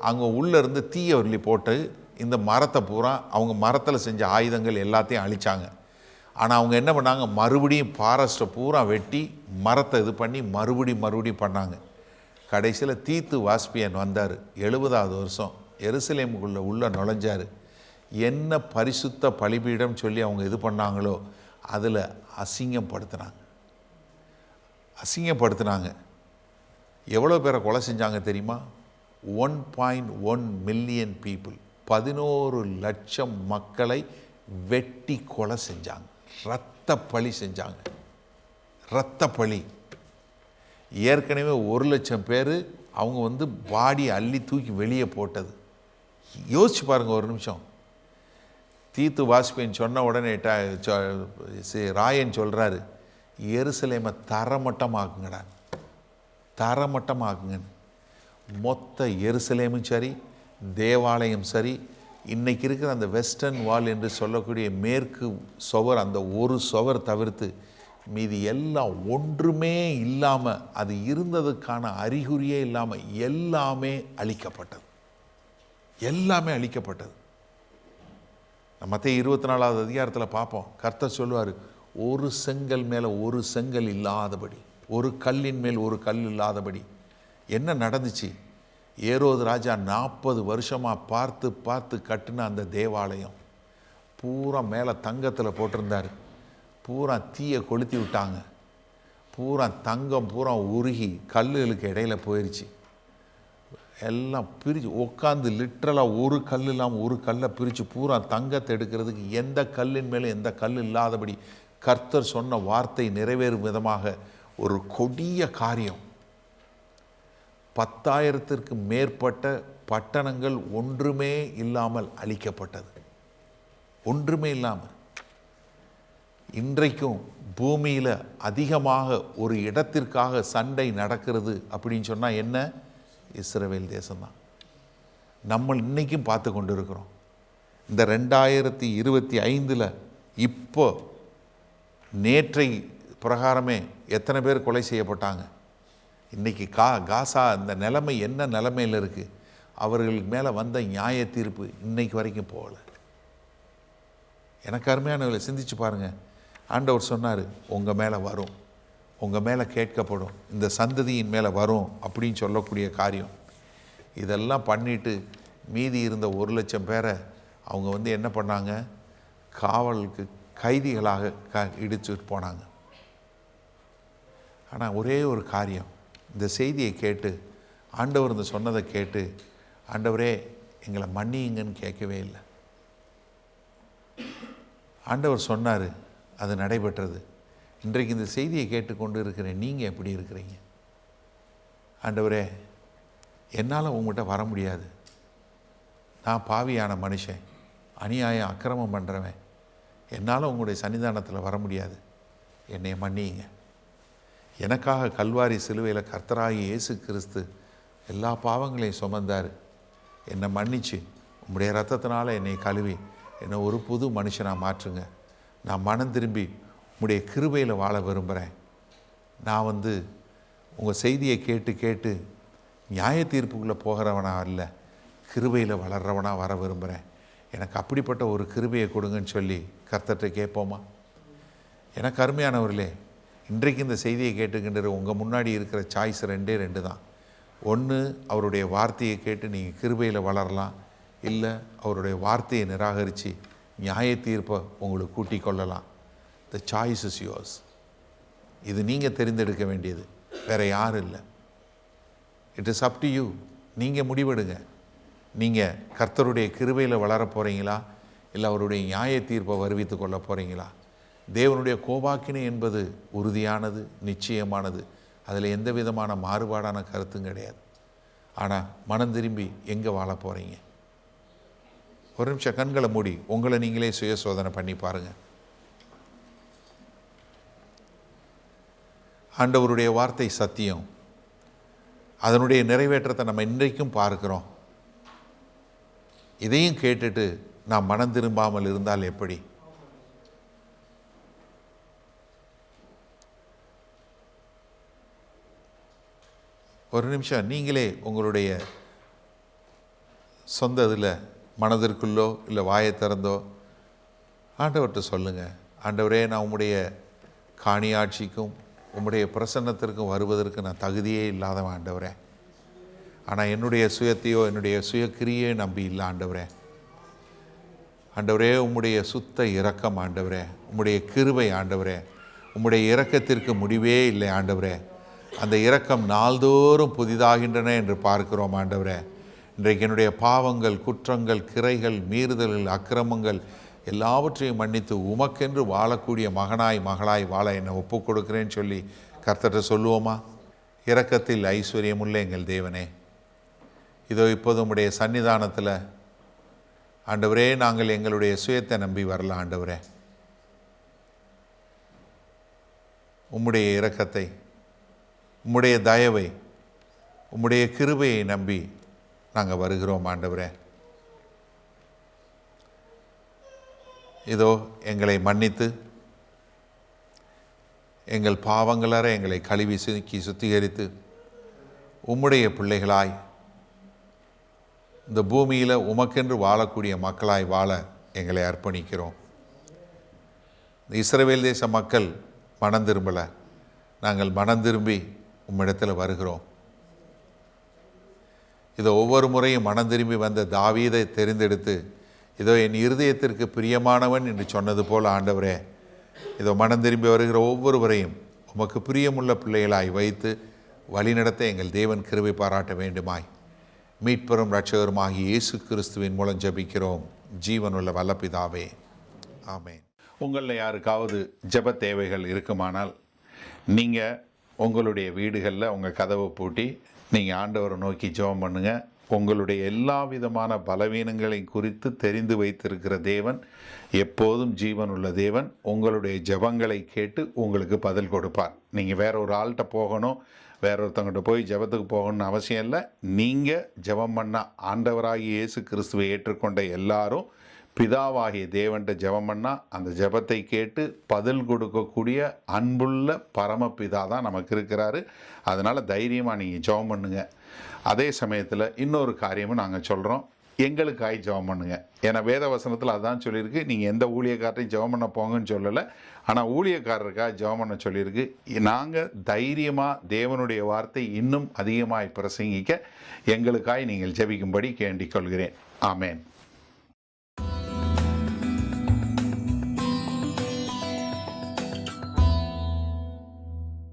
அங்கே உள்ளேருந்து தீயை வரலி போட்டு இந்த மரத்தை பூரா, அவங்க மரத்தில் செஞ்ச ஆயுதங்கள் எல்லாத்தையும் அழித்தாங்க. ஆனால் அவங்க என்ன பண்ணாங்க? மறுபடியும் ஃபாரஸ்ட்டை பூரா வெட்டி மரத்தை இது பண்ணி மறுபடியும் பண்ணாங்க. கடைசியில் தீத்து வாஸ்பியன் வந்தார். 70வது வருஷம் எருசலேமுக்குள்ளே உள்ளே நுழைஞ்சார். என்ன பரிசுத்த பலிபீடம் சொல்லி அவங்க இது பண்ணாங்களோ அதில் அசிங்கப்படுத்தினாங்க. எவ்வளோ பேரை கொலை செஞ்சாங்க தெரியுமா? 1.1 மில்லியன் பீப்புள், 11 லட்சம் மக்களை வெட்டி கொலை செஞ்சாங்க. இரத்த பழி செஞ்சாங்க. இரத்த பழி. ஏற்கனவே 1,00,000 பேர் அவங்க வந்து பாடி அள்ளி தூக்கி வெளியே போட்டது. யோசிச்சு பாருங்கள் ஒரு நிமிஷம். தீத்து வாஸ்பியன் சொன்ன உடனே ராயன் சொல்கிறாரு, எருசலேமை தரமட்டமாக்குங்க. மொத்த எருசலேமும் சரி, தேவாலயம் சரி, இன்றைக்கி இருக்கிற அந்த வெஸ்டர்ன் வால் என்று சொல்லக்கூடிய மேற்கு சுவர், அந்த ஒரு சுவர் தவிர்த்து மீதி எல்லாம் ஒன்றுமே இல்லாமல், அது இருந்ததுக்கான அறிகுறியே இல்லாமல் எல்லாமே அழிக்கப்பட்டது. மத்தேயு 24வது அதிகாரத்தில் பார்ப்போம். கர்த்தர் சொல்லுவார், ஒரு செங்கல் மேலே ஒரு செங்கல் இல்லாதபடி, ஒரு கல்லின் மேல் ஒரு கல் இல்லாதபடி. என்ன நடந்துச்சு? ஏரோது ராஜா 40 வருஷமாக பார்த்து கட்டின அந்த தேவாலயம் பூரா மேலே தங்கத்தில் போட்டிருந்தார். பூரா தீயை கொளுத்தி விட்டாங்க. பூரா தங்கம் பூரா உருகி கல்லுகளுக்கு இடையில போயிடுச்சு. எல்லாம் பிரித்து உட்காந்து லிட்ரலாக ஒரு கல் இல்லாமல் ஒரு கல்லை பிரித்து பூரா தங்கத்தை எடுக்கிறதுக்கு எந்த கல்லின் மேலே எந்த கல் இல்லாதபடி கர்த்தர் சொன்ன வார்த்தை நிறைவேறும் விதமாக ஒரு கொடிய காரியம். 10,000த்திற்கு மேற்பட்ட பட்டணங்கள் ஒன்றுமே இல்லாமல் அழிக்கப்பட்டது. ஒன்றுமே இல்லாமல். இன்றைக்கும் பூமியில் அதிகமாக ஒரு இடத்திற்காக சண்டை நடக்கிறது அப்படின்னு சொன்னால் என்ன? இஸ்ரவேல் தேசம்தான். நம்ம இன்றைக்கும் பார்த்து கொண்டு இருக்கிறோம். இந்த 2025 இப்போ நேற்றை பிரகாரமே எத்தனை பேர் கொலை செய்யப்பட்டாங்க? இன்றைக்கி காசா இந்த நிலைமை என்ன நிலைமையில் இருக்குது? அவர்களுக்கு மேலே வந்த நியாய தீர்ப்பு இன்னைக்கு வரைக்கும் போகல. எனக்கு அருமையானவர்களை சிந்திச்சு பாருங்கள். ஆண்டவர் சொன்னார், உங்கள் மேலே வரும், உங்கள் மேலே கேட்கப்படும், இந்த சந்ததியின் மேலே வரும் அப்படின்னு சொல்லக்கூடிய காரியம். இதெல்லாம் பண்ணிவிட்டு மீதி இருந்த 1,00,000 பேரை அவங்க என்ன பண்ணாங்க, காவலுக்கு கைதிகளாக இடிச்சுட்டு போனாங்க. ஆனால் ஒரே ஒரு காரியம், இந்த செய்தியை கேட்டு ஆண்டவர் இந்த சொன்னதை கேட்டு, ஆண்டவரே எங்களை மன்னியுங்கன்னு கேட்கவே இல்லை. ஆண்டவர் சொன்னார், அது நடைபெற்றது. இன்றைக்கு இந்த செய்தியை கேட்டுக்கொண்டு இருக்கிறேன், நீங்கள் எப்படி இருக்கிறீங்க? ஆண்டவரே, என்னால் உங்கள்கிட்ட வர முடியாது, நான் பாவியான மனுஷன், அநியாயம் அக்கிரமம் பண்ணுறவன், என்னால் உங்களுடைய சன்னிதானத்தில் வர முடியாது, என்னை மன்னியுங்க. எனக்காக கல்வாரி சிலுவையில் கர்த்தராகிய இயேசு கிறிஸ்து எல்லா பாவங்களையும் சுமந்தார். என்னை மன்னிச்சு உங்களுடைய இரத்தத்தினால என்னை கழுவி என்னை ஒரு புது மனுஷனாக மாற்றுங்க. நான் மனம் திரும்பி உங்களுடைய கிருபையில் வாழ விரும்புகிறேன். நான் உங்கள் செய்தியை கேட்டு கேட்டு நியாய தீர்ப்புக்குள்ளே போகிறவனா இல்லை, கிருபையில் வளர்கிறவனாக வர விரும்புகிறேன். எனக்கு அப்படிப்பட்ட ஒரு கிருபையை கொடுங்கன்னு சொல்லி கர்த்தர்கிட்ட கேட்போமா? எனக்கு அருமையானவர்களே, இன்றைக்கு இந்த செய்தியை கேட்டுக்கின்ற உங்கள் முன்னாடி இருக்கிற சாய்ஸ் 2 தான். ஒன்று, அவருடைய வார்த்தையை கேட்டு நீங்கள் கிருபையில் வளரலாம், இல்லை அவருடைய வார்த்தையை நிராகரித்து நியாய தீர்ப்பை உங்களுக்கு கூட்டிக் கொள்ளலாம். The choice is yours. இது நீங்கள் தெரிந்தெடுக்க வேண்டியது, வேறு யாரும் இல்லை. It is up to you. நீங்கள் முடிவெடுங்க. நீங்கள் கர்த்தருடைய கிருபையில் வளர போகிறீங்களா, இல்லை அவருடைய நியாய தீர்ப்பை வருவித்து கொள்ள போகிறீங்களா? தேவனுடைய கோபாக்கினை என்பது உறுதியானது, நிச்சயமானது. அதில் எந்த விதமான மாறுபாடான கருத்தும் கிடையாது. ஆனால் மனம் திரும்பி எங்கே வாழ போகிறீங்க? ஒரு நிமிஷம் கண்களை மூடி உங்களை நீங்களே சுய சோதனை பண்ணி பாருங்கள். ஆண்டவருடைய வார்த்தை சத்தியம். அதனுடைய நிறைவேற்றத்தை நம்ம இன்றைக்கும் பார்க்கிறோம். இதையும் கேட்டுட்டு நாம் மனம் திரும்பாமல் இருந்தால் எப்படி? ஒரு நிமிஷம் நீங்களே உங்களுடைய சொந்த இதில் மனதிற்குள்ளோ இல்லை வாயை திறந்தோ ஆண்டவர்கிட்ட சொல்லுங்கள், ஆண்டவரே, நான் உம்முடைய காணியாட்சிக்கும் உம்முடைய பிரசன்னத்திற்கும் வருவதற்கு நான் தகுதியே இல்லாதவன் ஆண்டவரே. ஆனால் என்னுடைய சுயத்தையோ என்னுடைய சுயக்கிரியே நம்பி இல்லை ஆண்டவரே. ஆண்டவரே, உம்முடைய சுத்த இரக்கம் ஆண்டவரே, உம்முடைய கிருபை ஆண்டவரே, உம்முடைய இரக்கத்திற்கு முடிவே இல்லை ஆண்டவரே. அந்த இரக்கம் நாள்தோறும் புதிதாகின்றன என்று பார்க்கிறோம் ஆண்டவரே. இன்றைக்கு என்னுடைய பாவங்கள், குற்றங்கள், கிரைகள், மீறுதல்கள், அக்கிரமங்கள் எல்லாவற்றையும் மன்னித்து உமக்கென்று வாழக்கூடிய மகனாய் மகளாய் வாழ என்னை ஒப்புக் கொடுக்கிறேன்னு சொல்லி கர்த்தர்கிட்ட சொல்லுவோமா? இரக்கத்தில் ஐஸ்வர்யமுள்ள எங்கள் தேவனே, இதோ இப்போது உம்முடைய சன்னிதானத்தில் ஆண்டவரே, நாங்கள் எங்களுடைய சுயத்தை நம்பி வரல ஆண்டவரே. உம்முடைய இரக்கத்தை, உம்முடைய தயவை, உம்முடைய கிருபையை நம்பி நாங்கள் வருகிறோம் ஆண்டவரே. இதோ எங்களை மன்னித்து எங்கள் பாவங்களற எங்களை கழுவி சுத்திகரித்து உம்முடைய பிள்ளைகளாய் இந்த பூமியில் உமக்கென்று வாழக்கூடிய மக்களாய் வாழ எங்களை அர்ப்பணிக்கிறோம். இந்த இஸ்ரவேல் தேச மக்கள் மனம் திரும்பலை, நாங்கள் மனம் திரும்பி உம்மிடத்தில் வருகிறோம். இதோ ஒவ்வொரு முறையும் மனம் திரும்பி வந்த தாவீதை தெரிந்தெடுத்து இதோ என் இருதயத்திற்கு பிரியமானவன் என்று சொன்னது போல் ஆண்டவரே, இதோ மனம் திரும்பி வருகிற ஒவ்வொருவரையும் உமக்கு பிரியமுள்ள பிள்ளைகளாய் வைத்து வழிநடத்த எங்கள் தேவன் கிருபை பாராட்ட வேண்டுமாய் மீட்பெரும் இரட்சகருமாகிய இயேசு கிறிஸ்துவின் மூலம் ஜெபிக்கிறோம் ஜீவனுள்ள வல்ல பிதாவே, ஆமென். உங்களில் யாருக்காவது ஜெப தேவைகள் இருக்குமானால் நீங்கள் உங்களுடைய வீடுகளில் உங்கள் கதவை பூட்டி நீங்கள் ஆண்டவரை நோக்கி ஜெபம் பண்ணுங்கள். உங்களுடைய எல்லா விதமான பலவீனங்களை குறித்து தெரிந்து வைத்திருக்கிற தேவன், எப்போதும் ஜீவனுள்ள தேவன், உங்களுடைய ஜெபங்களை கேட்டு உங்களுக்கு பதில் கொடுப்பார். நீங்கள் வேற ஒரு ஆள்கிட்ட போகணும், வேற ஒருத்தவங்கிட்ட போய் ஜெபத்துக்கு போகணும்னு அவசியம் இல்லை. நீங்கள் ஜெபம் பண்ண ஆண்டவராகிய இயேசு கிறிஸ்துவை ஏற்றுக்கொண்ட எல்லாரும் பிதாவாகிய தேவன்கிட்ட ஜெபம் பண்ணால் அந்த ஜெபத்தை கேட்டு பதில் கொடுக்கக்கூடிய அன்புள்ள பரமபிதா தான் நமக்கு இருக்கிறாரு. அதனால் தைரியமாக நீங்கள் ஜெபம் பண்ணுங்கள். அதே சமயத்தில் இன்னொரு காரியமும் நாங்கள் சொல்கிறோம், எங்களுக்காய் ஜெபம் பண்ணுங்க. ஏன்னா வேத வசனத்தில் அதான் சொல்லியிருக்கு, நீங்கள் எந்த ஊழியக்காரரையும் ஜெபம் பண்ண போங்கன்னு சொல்லலை, ஆனால் ஊழியக்காரருக்காக ஜெபம் பண்ண சொல்லியிருக்கு. நாங்கள் தைரியமாக தேவனுடைய வார்த்தை இன்னும் அதிகமாக பிரசங்கிக்க எங்களுக்காய் நீங்கள் ஜெபிக்கும்படி கேண்டிக் கொள்கிறேன். ஆமேன்.